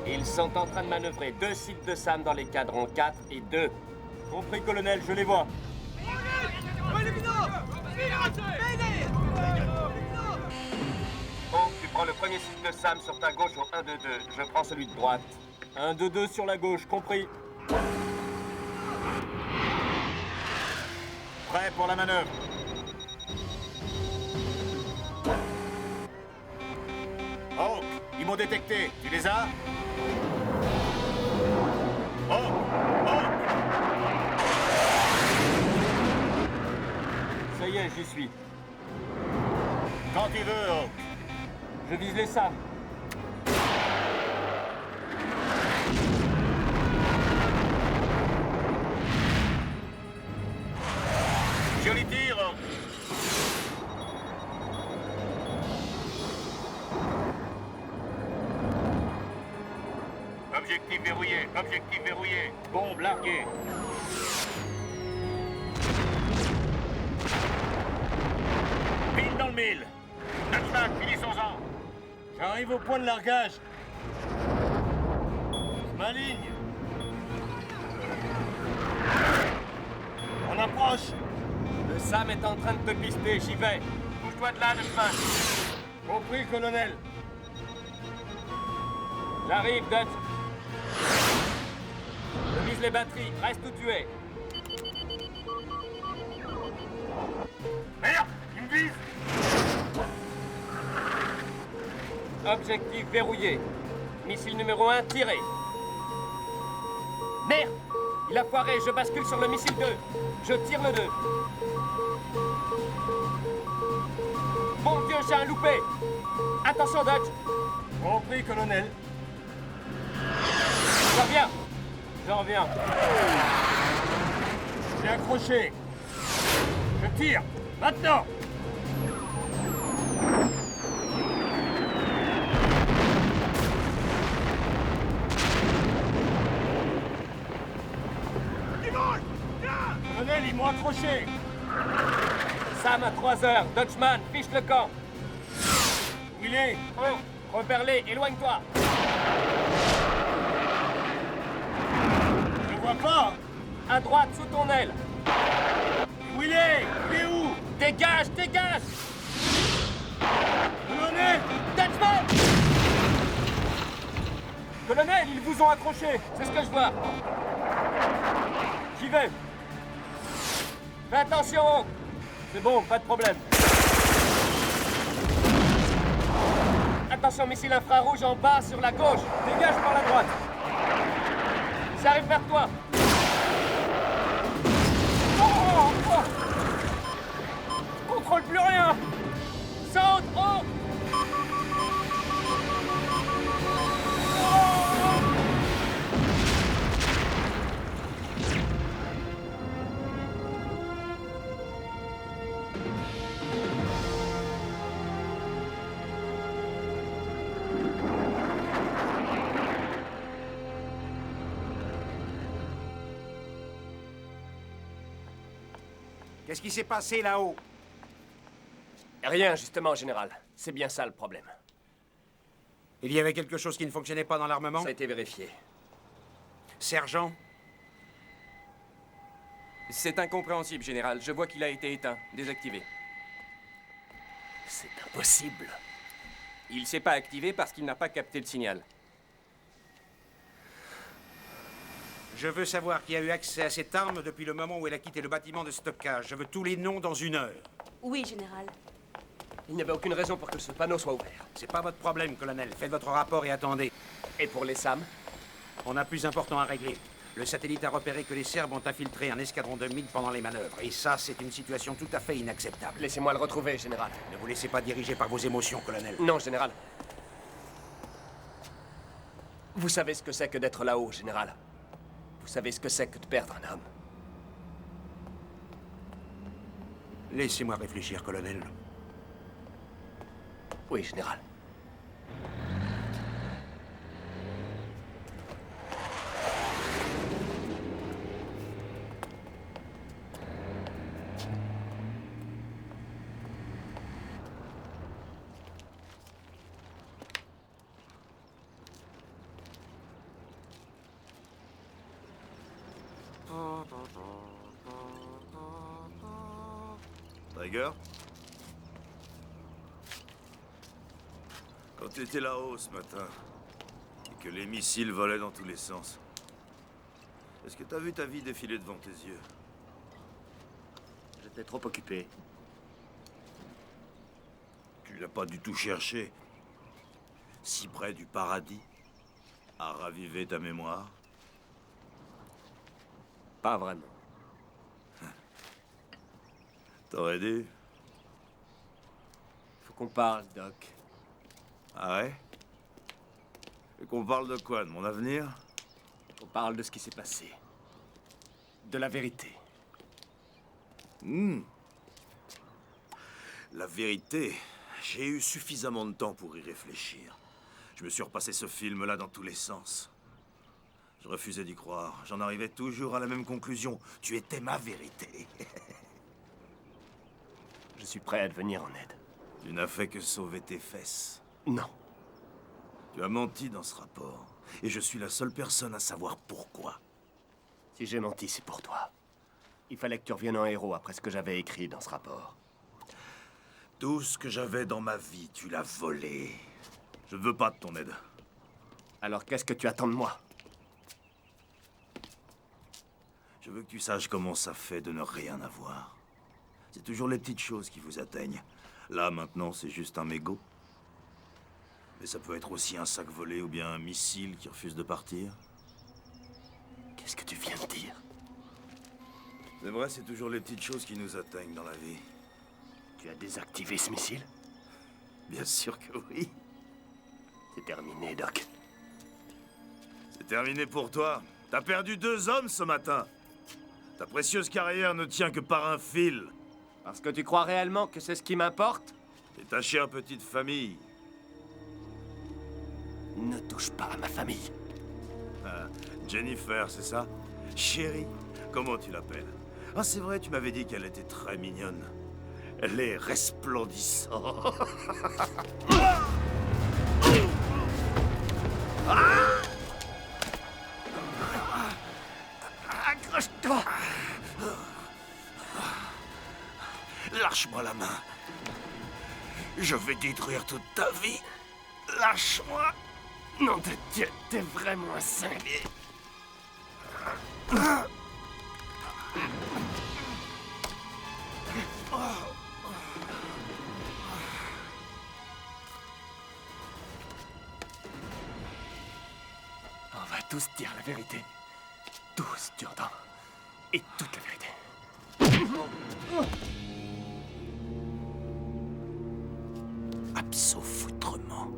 Ils sont en train de manœuvrer 2 sites de SAM dans les cadrans 4 et 2. Compris, colonel, je les vois. Hawk, tu prends le premier site de SAM sur ta gauche au 1-2-2. Je prends celui de droite. 1-2-2 sur la gauche, compris. Prêt pour la manœuvre. Hawk, ils m'ont détecté. Tu les as? Hawk! Hawk! Ça y est, j'y suis. Quand tu veux, Hawk. Je vise les SAM. Joli tir. Objectif verrouillé, objectif verrouillé. Bombe larguée. Pile dans le mille. Dutchman, finissons-en. J'arrive au point de largage. Je m'aligne. On approche. Le Sam est en train de te pister, j'y vais. Bouge-toi de là, Dutchman. Compris, colonel. J'arrive, Dutch. Je vise les batteries, reste où tu es. Merde, il me vise. Objectif verrouillé. Missile numéro 1 tiré. Merde! Il a foiré, je bascule sur le missile 2. Je tire le 2. Mon Dieu, j'ai un loupé. Attention, Dutch. Compris, colonel. Je reviens. Je reviens. J'ai accroché. Je tire. Maintenant. Colonel, ils m'ont accroché. Sam à 3 heures. Dutchman, fiche le camp. Où il est? Oh, repère-les, éloigne-toi. Je vois pas. À droite, sous ton aile. Où il est? Il est où? Dégage, dégage. Colonel! Dutchman! Colonel, ils vous ont accroché. C'est ce que je vois. J'y vais. Fais attention. C'est bon, pas de problème. Attention, missile infrarouge en bas sur la gauche. Dégage par la droite. Ça arrive vers toi. Oh, oh. Je contrôle plus rien. Saute, oh. Qu'est-ce qui s'est passé là-haut? Rien, justement, général. C'est bien ça le problème. Il y avait quelque chose qui ne fonctionnait pas dans l'armement? Ça a été vérifié. Sergent? C'est incompréhensible, général. Je vois qu'il a été éteint, désactivé. C'est impossible. Il s'est pas activé parce qu'il n'a pas capté le signal. Je veux savoir qui a eu accès à cette arme depuis le moment où elle a quitté le bâtiment de stockage. Je veux tous les noms dans 1 heure. Oui, général. Il n'y avait aucune raison pour que ce panneau soit ouvert. C'est pas votre problème, colonel. Faites votre rapport et attendez. Et pour les SAM? On a plus important à régler. Le satellite a repéré que les Serbes ont infiltré un escadron de mines pendant les manœuvres. Et ça, c'est une situation tout à fait inacceptable. Laissez-moi le retrouver, général. Ne vous laissez pas diriger par vos émotions, colonel. Non, général. Vous savez ce que c'est que d'être là-haut, général. Vous savez ce que c'est que de perdre un homme. Laissez-moi réfléchir, colonel. Oui, général. Tiger? Quand tu étais là-haut ce matin, et que les missiles volaient dans tous les sens, est-ce que t'as vu ta vie défiler devant tes yeux? J'étais trop occupé. Tu l'as pas du tout cherché, si près du paradis, à raviver ta mémoire? Pas vraiment. T'aurais dû. Faut qu'on parle, Doc. Ah ouais? Et qu'on parle de quoi? De mon avenir? On parle de ce qui s'est passé. De la vérité. La vérité, j'ai eu suffisamment de temps pour y réfléchir. Je me suis repassé ce film-là dans tous les sens. Je refusais d'y croire. J'en arrivais toujours à la même conclusion. Tu étais ma vérité. Je suis prêt à te venir en aide. Tu n'as fait que sauver tes fesses. Non. Tu as menti dans ce rapport. Et je suis la seule personne à savoir pourquoi. Si j'ai menti, c'est pour toi. Il fallait que tu reviennes en héros après ce que j'avais écrit dans ce rapport. Tout ce que j'avais dans ma vie, tu l'as volé. Je ne veux pas de ton aide. Alors qu'est-ce que tu attends de moi? Je veux que tu saches comment ça fait de ne rien avoir. C'est toujours les petites choses qui vous atteignent. Là, maintenant, c'est juste un mégot. Mais ça peut être aussi un sac volé ou bien un missile qui refuse de partir. Qu'est-ce que tu viens de dire? C'est vrai, c'est toujours les petites choses qui nous atteignent dans la vie. Tu as désactivé ce missile? Bien sûr que oui. C'est terminé, Doc. C'est terminé pour toi. T'as perdu 2 hommes ce matin. Ta précieuse carrière ne tient que par un fil. Parce que tu crois réellement que c'est ce qui m'importe? Et ta chère petite famille. Ne touche pas à ma famille. Ah, Jennifer, c'est ça? Chérie, comment tu l'appelles? Ah, c'est vrai, tu m'avais dit qu'elle était très mignonne. Elle est resplendissante. Accroche-toi! Lâche-moi la main. Je vais détruire toute ta vie. Lâche-moi. Nom de Dieu, t'es vraiment un cinglé. On va tous dire la vérité. Tous, tu entends? Et toute la vérité. Absofoutrement.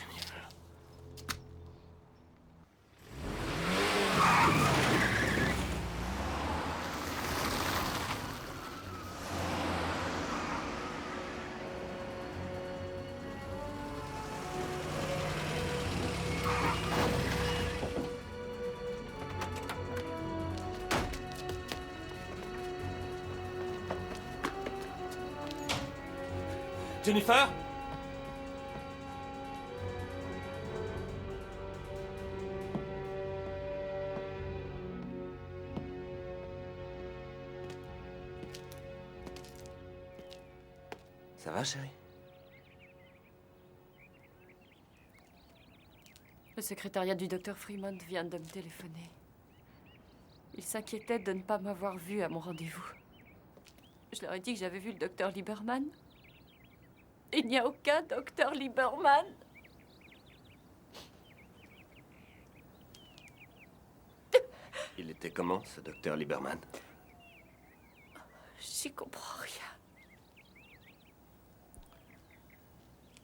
Jennifer. Jennifer? Ça va, chérie? Le secrétariat du docteur Fremont vient de me téléphoner. Il s'inquiétait de ne pas m'avoir vu à mon rendez-vous. Je leur ai dit que j'avais vu le docteur Lieberman. Il n'y a aucun docteur Lieberman. Il était comment, ce docteur Lieberman? J'y comprends rien.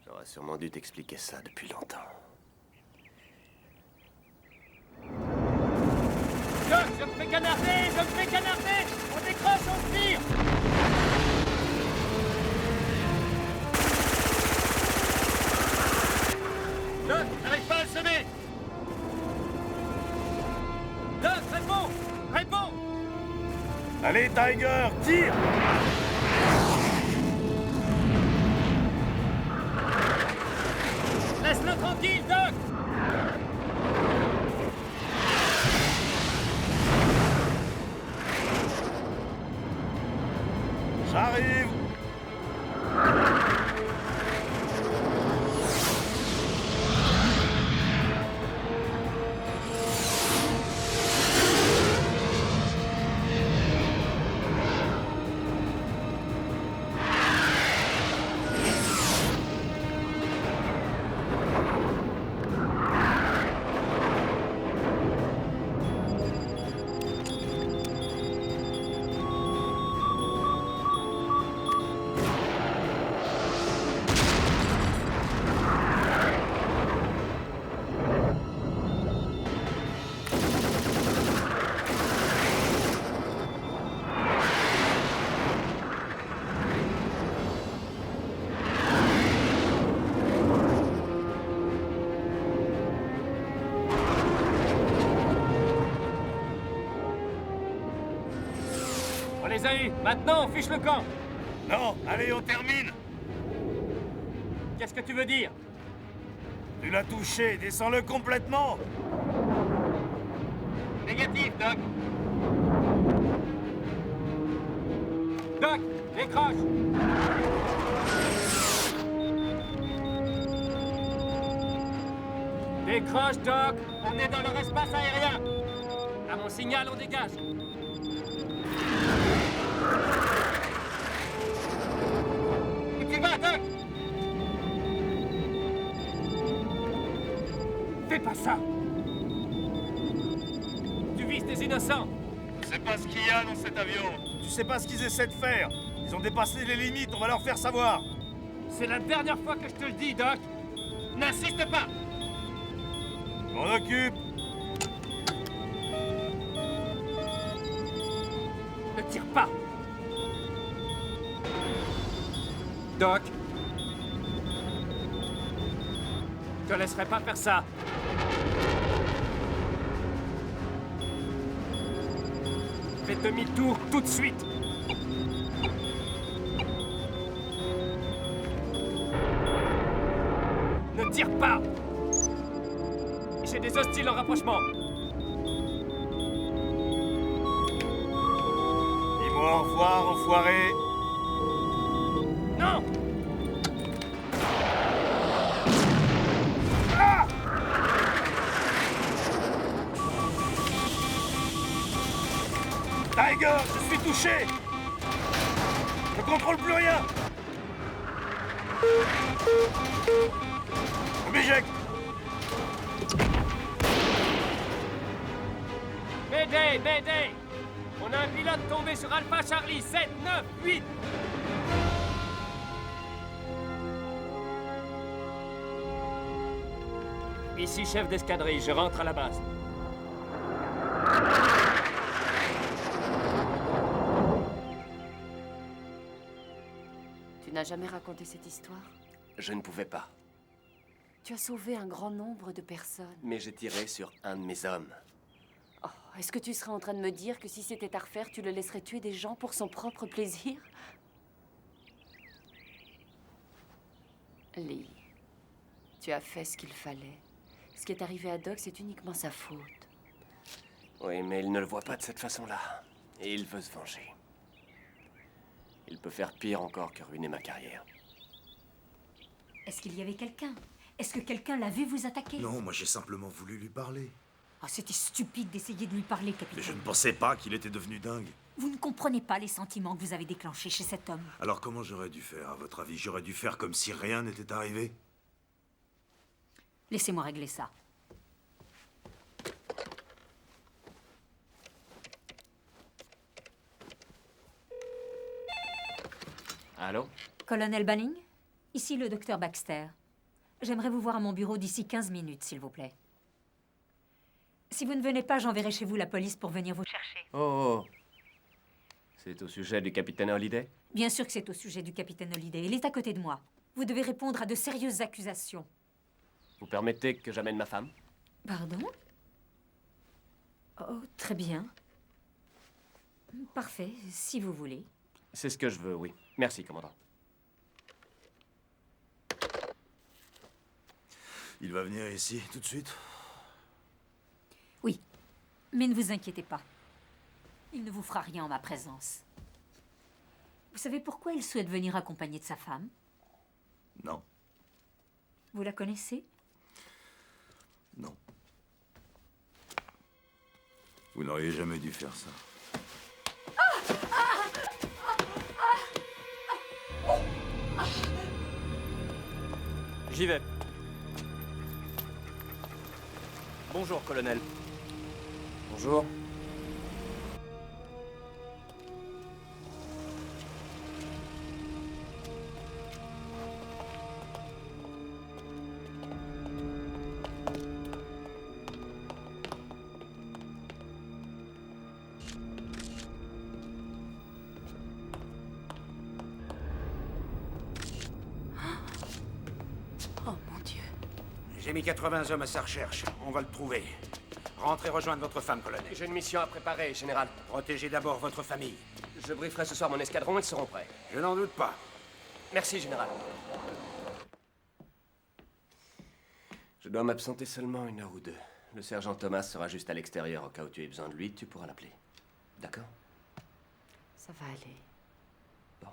J'aurais sûrement dû t'expliquer ça depuis longtemps. Je me fais canarder! Je me fais canarder! On décroche, on tire! Doc, j'arrive pas à le semer! Doc, réponds! Réponds! Allez, Tiger, tire! Laisse-le tranquille, Doc! J'arrive! les a eus. Maintenant, on fiche le camp. Non, allez, on termine. Qu'est-ce que tu veux dire? Tu l'as touché, descends-le complètement. Négatif, Doc. Doc, décroche. Décroche, Doc. On est dans leur espace aérien. À mon signal, on dégage. Où tu vas, Doc? Fais pas ça. Tu vises des innocents. C'est pas ce qu'il y a dans cet avion. Tu sais pas ce qu'ils essaient de faire. Ils ont dépassé les limites, on va leur faire savoir. C'est la dernière fois que je te le dis, Doc. N'insiste pas. Je m'en occupe. Ne tire pas. Doc. Je te laisserai pas faire ça. Fais demi-tour tout de suite. Ne tire pas. J'ai des hostiles en rapprochement. Dis-moi au revoir, enfoiré. Non. Ah! Tiger, je suis touché. Je contrôle plus rien. Je m'éjecte. Mayday, Mayday! On a un pilote tombé sur Alpha Charlie 7, 9, 8! Ici, chef d'escadrille, je rentre à la base. Tu n'as jamais raconté cette histoire? Je ne pouvais pas. Tu as sauvé un grand nombre de personnes. Mais j'ai tiré sur un de mes hommes. Oh, est-ce que tu serais en train de me dire que si c'était à refaire, tu le laisserais tuer des gens pour son propre plaisir? Lee, tu as fait ce qu'il fallait. Ce qui est arrivé à Doc, c'est uniquement sa faute. Oui, mais il ne le voit pas de cette façon-là. Et il veut se venger. Il peut faire pire encore que ruiner ma carrière. Est-ce qu'il y avait quelqu'un? Est-ce que quelqu'un l'a vu vous attaquer? Non, moi j'ai simplement voulu lui parler. Oh, c'était stupide d'essayer de lui parler, capitaine. Mais je ne pensais pas qu'il était devenu dingue. Vous ne comprenez pas les sentiments que vous avez déclenchés chez cet homme. Alors comment j'aurais dû faire, à votre avis? J'aurais dû faire comme si rien n'était arrivé? Laissez-moi régler ça. Allô? Colonel Banning? Ici le docteur Baxter. J'aimerais vous voir à mon bureau d'ici 15 minutes, s'il vous plaît. Si vous ne venez pas, j'enverrai chez vous la police pour venir vous chercher. Oh. C'est au sujet du capitaine Holliday? Bien sûr que c'est au sujet du capitaine Holliday. Il est à côté de moi. Vous devez répondre à de sérieuses accusations. Vous permettez que j'amène ma femme? Pardon? Oh, très bien. Parfait, si vous voulez. C'est ce que je veux, oui. Merci, commandant. Il va venir ici, tout de suite? Oui, mais ne vous inquiétez pas. Il ne vous fera rien en ma présence. Vous savez pourquoi il souhaite venir accompagné de sa femme? Non. Vous la connaissez? Non. Vous n'auriez jamais dû faire ça. J'y vais. Bonjour, colonel. Bonjour. Oh, mon Dieu. J'ai mis 80 hommes à sa recherche. On va le trouver. Rentrez rejoindre votre femme, colonel. J'ai une mission à préparer, général. Protégez d'abord votre famille. Je brieferai ce soir mon escadron, ils seront prêts. Je n'en doute pas. Merci, général. Je dois m'absenter seulement 1 heure ou 2. Le sergent Thomas sera juste à l'extérieur au cas où tu aies besoin de lui, tu pourras l'appeler. D'accord? Ça va aller. Bon.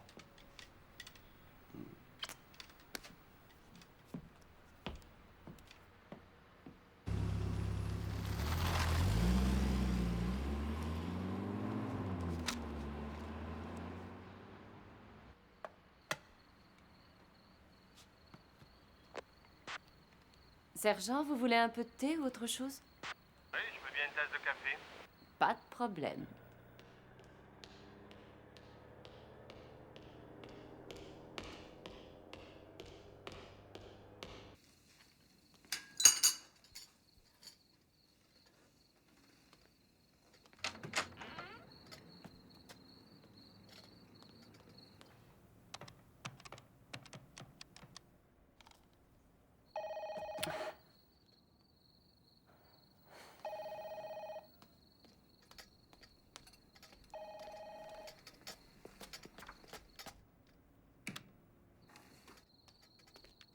Sergent, vous voulez un peu de thé ou autre chose? Oui, je veux bien une tasse de café. Pas de problème.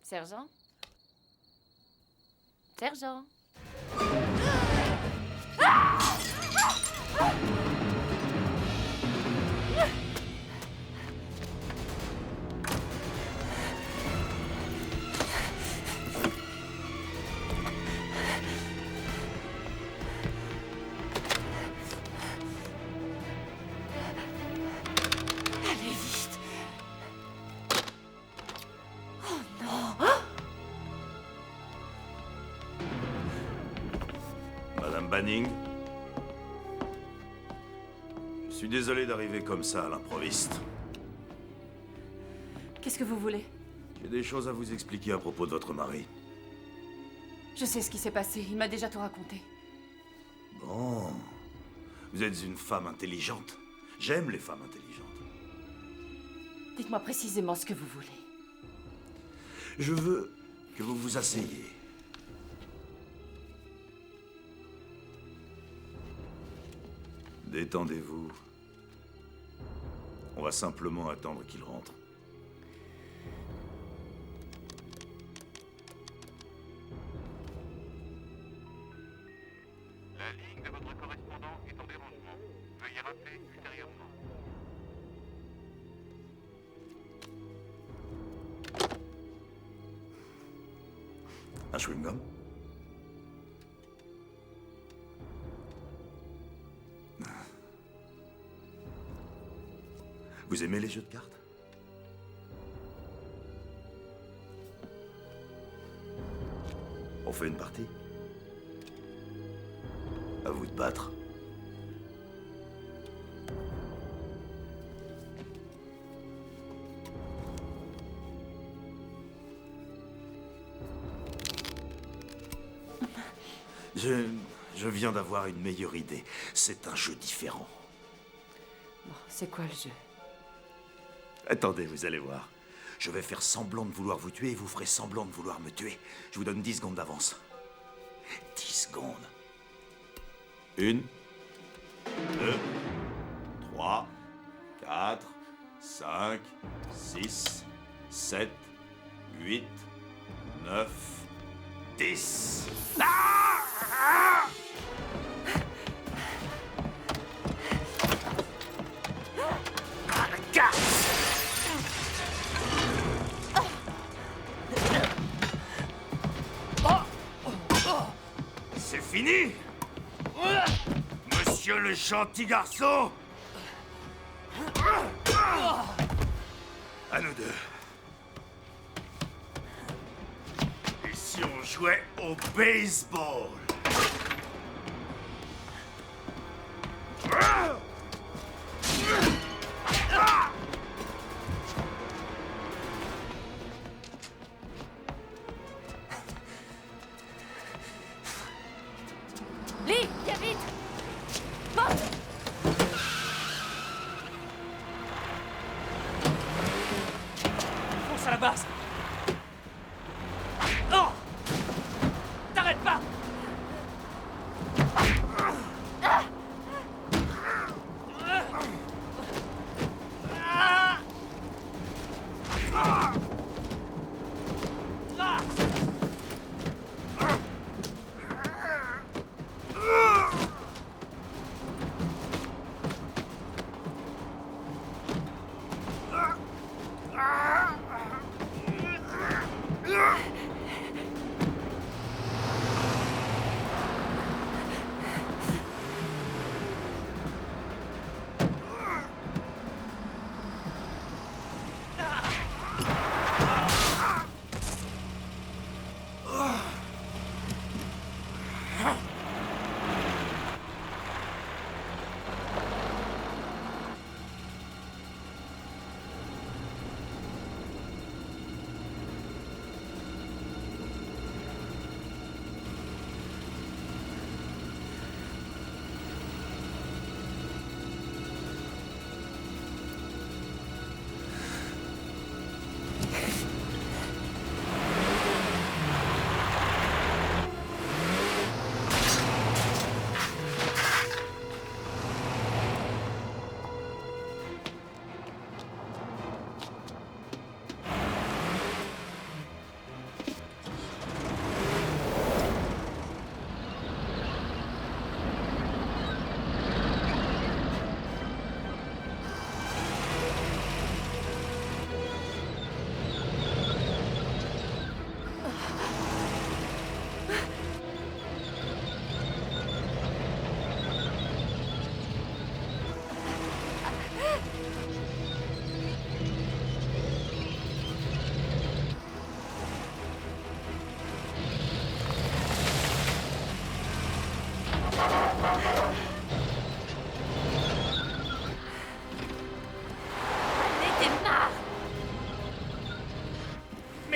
Sergent? Sergent? Allez vite! Oh non! Madame Banning, je suis désolé d'arriver comme ça à l'improviste. Qu'est-ce que vous voulez? J'ai des choses à vous expliquer à propos de votre mari. Je sais ce qui s'est passé, il m'a déjà tout raconté. Bon. Vous êtes une femme intelligente. J'aime les femmes intelligentes. Dites-moi précisément ce que vous voulez. Je veux que vous vous asseyiez. Détendez-vous. On va simplement attendre qu'il rentre. La ligne de votre correspondant est en dérangement. Veuillez rappeler ultérieurement. Un chewing-gum? Vous aimez les jeux de cartes? On fait une partie? À vous de battre. Je viens d'avoir une meilleure idée. C'est un jeu différent. Bon, c'est quoi le jeu? Attendez, vous allez voir. Je vais faire semblant de vouloir vous tuer et vous ferez semblant de vouloir me tuer. Je vous donne 10 secondes d'avance. 10 secondes. 1, 2, 3, 4, 5, 6, 7, 8, 9, 10. C'est fini, monsieur le gentil garçon. À nous deux. Et si on jouait au baseball? Lee, viens vite! Porte! Fonce à la base. Non! T'arrêtes pas!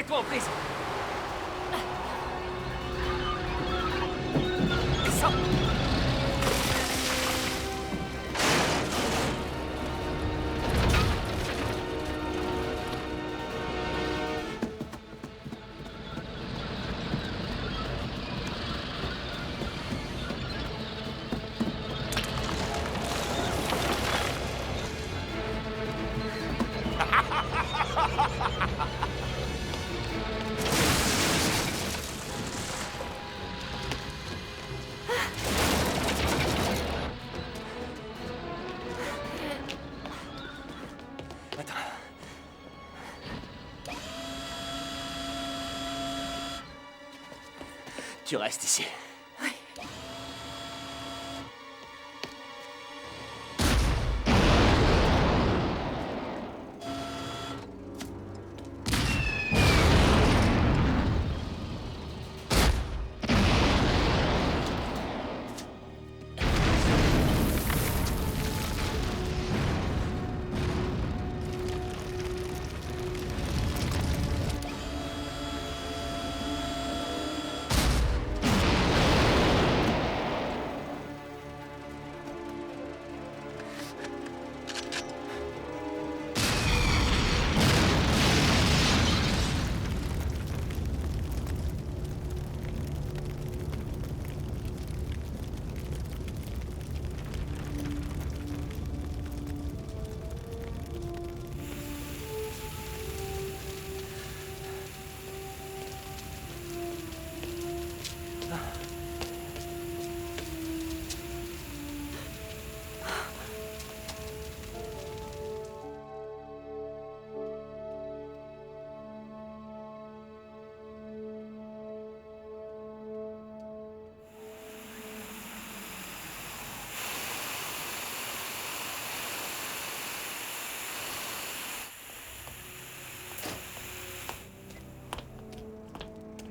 Mets-toi en prise. Descends. Tu restes ici.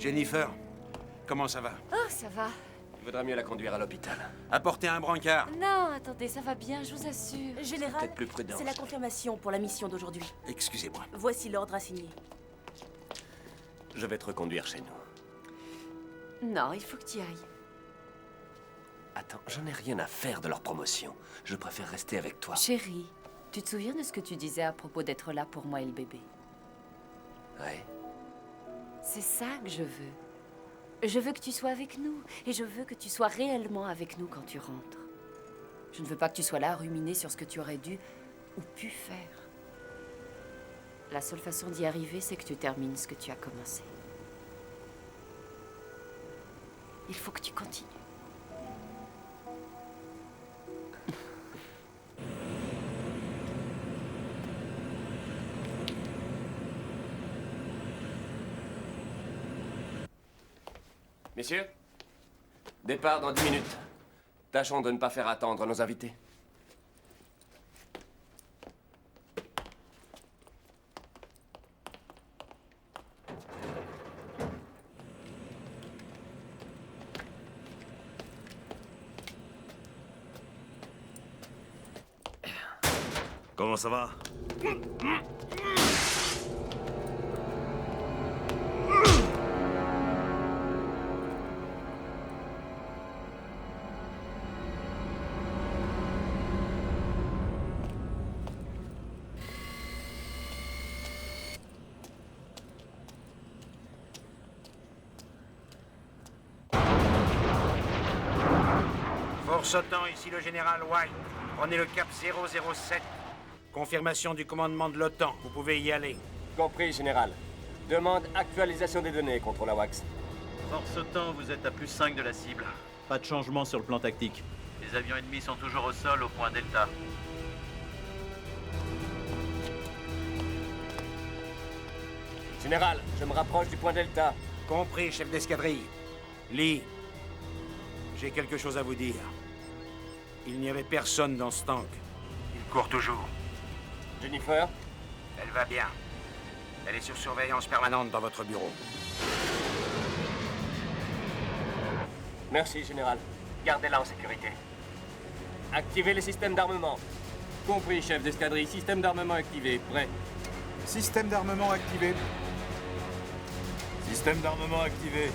Jennifer, comment ça va? Oh, ça va. Il vaudrait mieux la conduire à l'hôpital. Apportez un brancard. Non, attendez, ça va bien, je vous assure. Général, Peut-être plus prudent. c'est la confirmation pour la mission d'aujourd'hui. Excusez-moi. Voici l'ordre à signer. Je vais te reconduire chez nous. Non, il faut que tu y ailles. Attends, j'en ai rien à faire de leur promotion. Je préfère rester avec toi. Chérie, tu te souviens de ce que tu disais à propos d'être là pour moi et le bébé? Ouais. C'est ça que je veux. Je veux que tu sois avec nous. Et je veux que tu sois réellement avec nous quand tu rentres. Je ne veux pas que tu sois là à ruminer sur ce que tu aurais dû ou pu faire. La seule façon d'y arriver, c'est que tu termines ce que tu as commencé. Il faut que tu continues. Messieurs, départ dans 10 minutes. Tâchons de ne pas faire attendre nos invités. Comment ça va? Force Autant, ici le général White. Prenez le cap 007. Confirmation du commandement de l'OTAN. Vous pouvez y aller. Compris, général. Demande actualisation des données, contrôle AWACS. Force Autant, vous êtes à +5 de la cible. Pas de changement sur le plan tactique. Les avions ennemis sont toujours au sol au point Delta. Général, je me rapproche du point Delta. Compris, chef d'escadrille. Lee, j'ai quelque chose à vous dire. Il n'y avait personne dans ce tank. Il court toujours. Jennifer? Elle va bien. Elle est sur surveillance permanente dans votre bureau. Merci, général. Gardez-la en sécurité. Activez les systèmes d'armement. Compris, chef d'escadrille. Système d'armement activé. Prêt. Système d'armement activé. Système d'armement activé.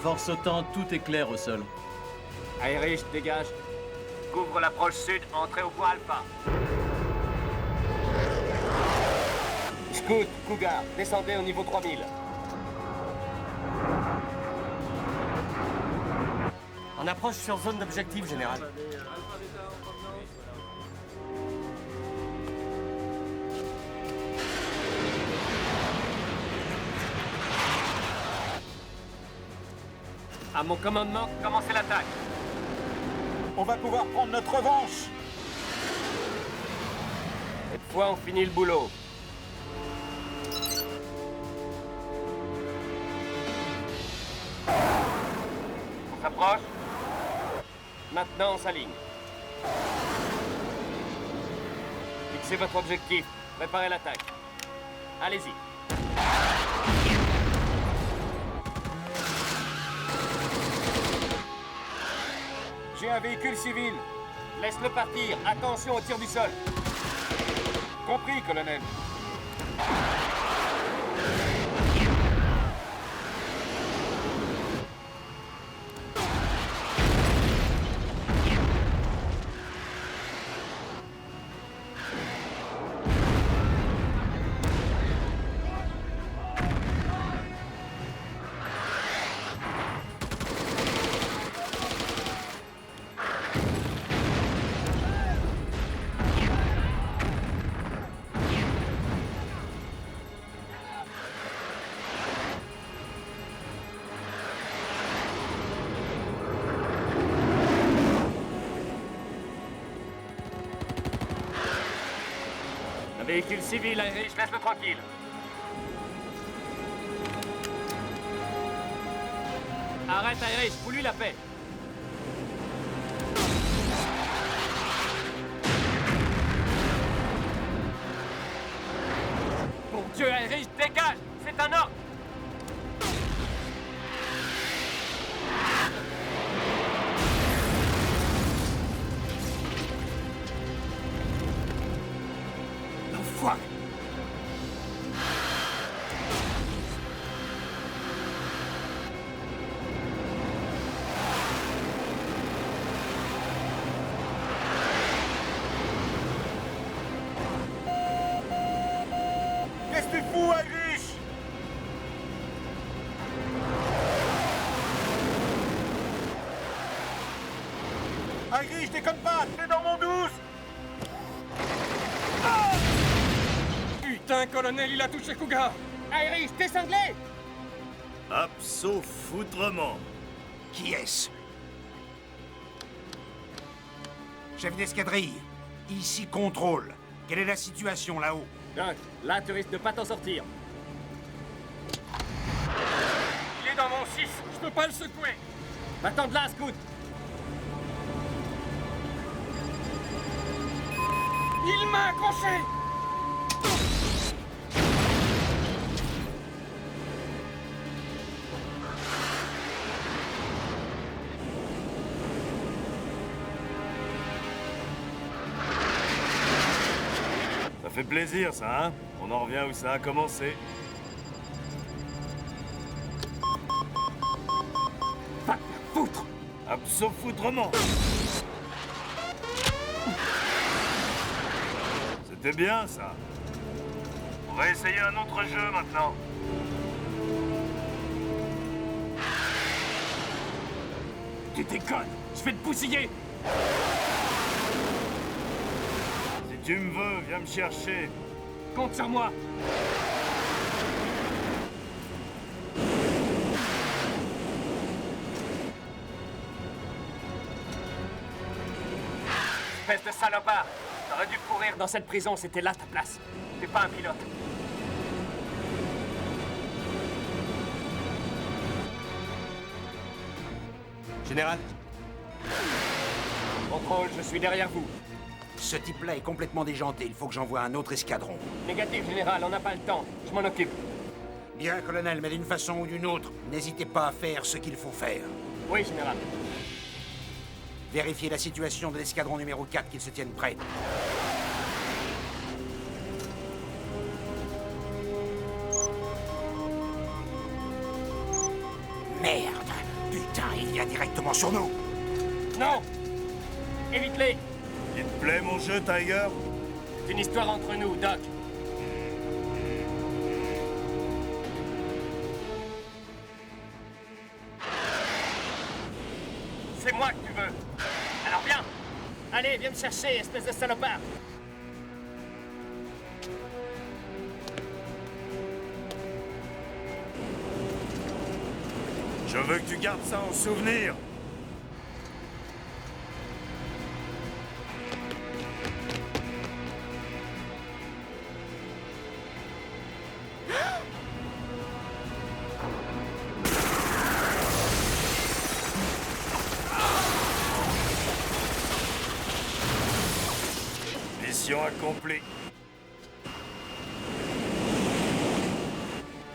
Force autant, tout est clair au sol. Irish, dégage. Couvre l'approche sud, entrée au point Alpha. Scout, Cougar, descendez au niveau 3000. On approche sur zone d'objectif, général. À mon commandement, commencez l'attaque. On va pouvoir prendre notre revanche. Cette fois, on finit le boulot. On s'approche. Maintenant, on s'aligne. Fixez votre objectif. Préparez l'attaque. Allez-y. J'ai un véhicule civil. Laisse-le partir. Attention au tir du sol. Compris, colonel. Un véhicule civil, Irish, laisse-le tranquille. Arrête, Irish, vous lui la paix. Mon Dieu, Irish, dégage! C'est un ordre! L'enfoiré! Qu'est-ce que tu fous, Irish? Irish, déconne pas! T'es dans mon 12! Putain, colonel, il a touché Cougar! Irish, t'es cinglé! Abso-foutrement. Qui est-ce? Chef d'escadrille, ici contrôle. Quelle est la situation là-haut? Doc, là, tu risques de pas t'en sortir. Il est dans mon 6, je peux pas le secouer. Va-t'en de là, Scout. Il m'a accroché. Ça fait plaisir, ça, hein? On en revient où ça a commencé. Va te foutre! Abso-foutrement! C'était bien, ça. On va essayer un autre jeu, maintenant. Tu déconnes! Je vais te bousiller! Si tu me veux, viens me chercher. Compte sur moi! Espèce de salopard! T'aurais dû courir dans cette prison, c'était là ta place. T'es pas un pilote. Général? Contrôle, je suis derrière vous. Ce type-là est complètement déjanté. Il faut que j'envoie un autre escadron. Négatif, général, on n'a pas le temps. Je m'en occupe. Bien, colonel, mais d'une façon ou d'une autre, n'hésitez pas à faire ce qu'il faut faire. Oui, général. Vérifiez la situation de l'escadron numéro 4, qu'il se tienne prêt. encore sur nous. Non! Évite-les! Il te plaît mon jeu, Tiger? C'est une histoire entre nous, Doc. C'est moi que tu veux. Alors viens! Allez, viens me chercher, espèce de salopard! Je veux que tu gardes ça en souvenir. Mission accomplie.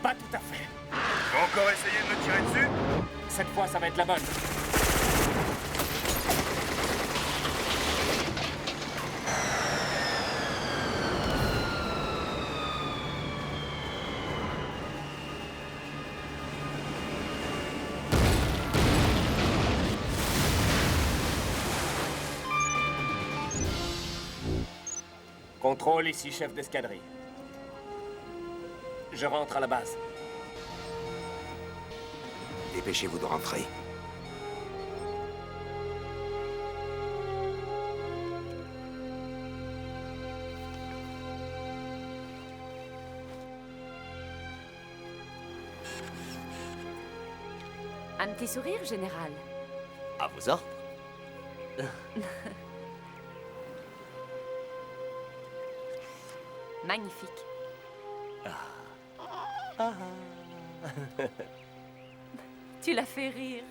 Pas tout à fait. Tu vas encore essayer de me tirer dessus? Cette fois, ça va être la bonne. Contrôle ici, chef d'escadrille. Je rentre à la base. Dépêchez-vous de rentrer. Un petit sourire, général. À vos ordres. Magnifique. Tu l'as fait rire.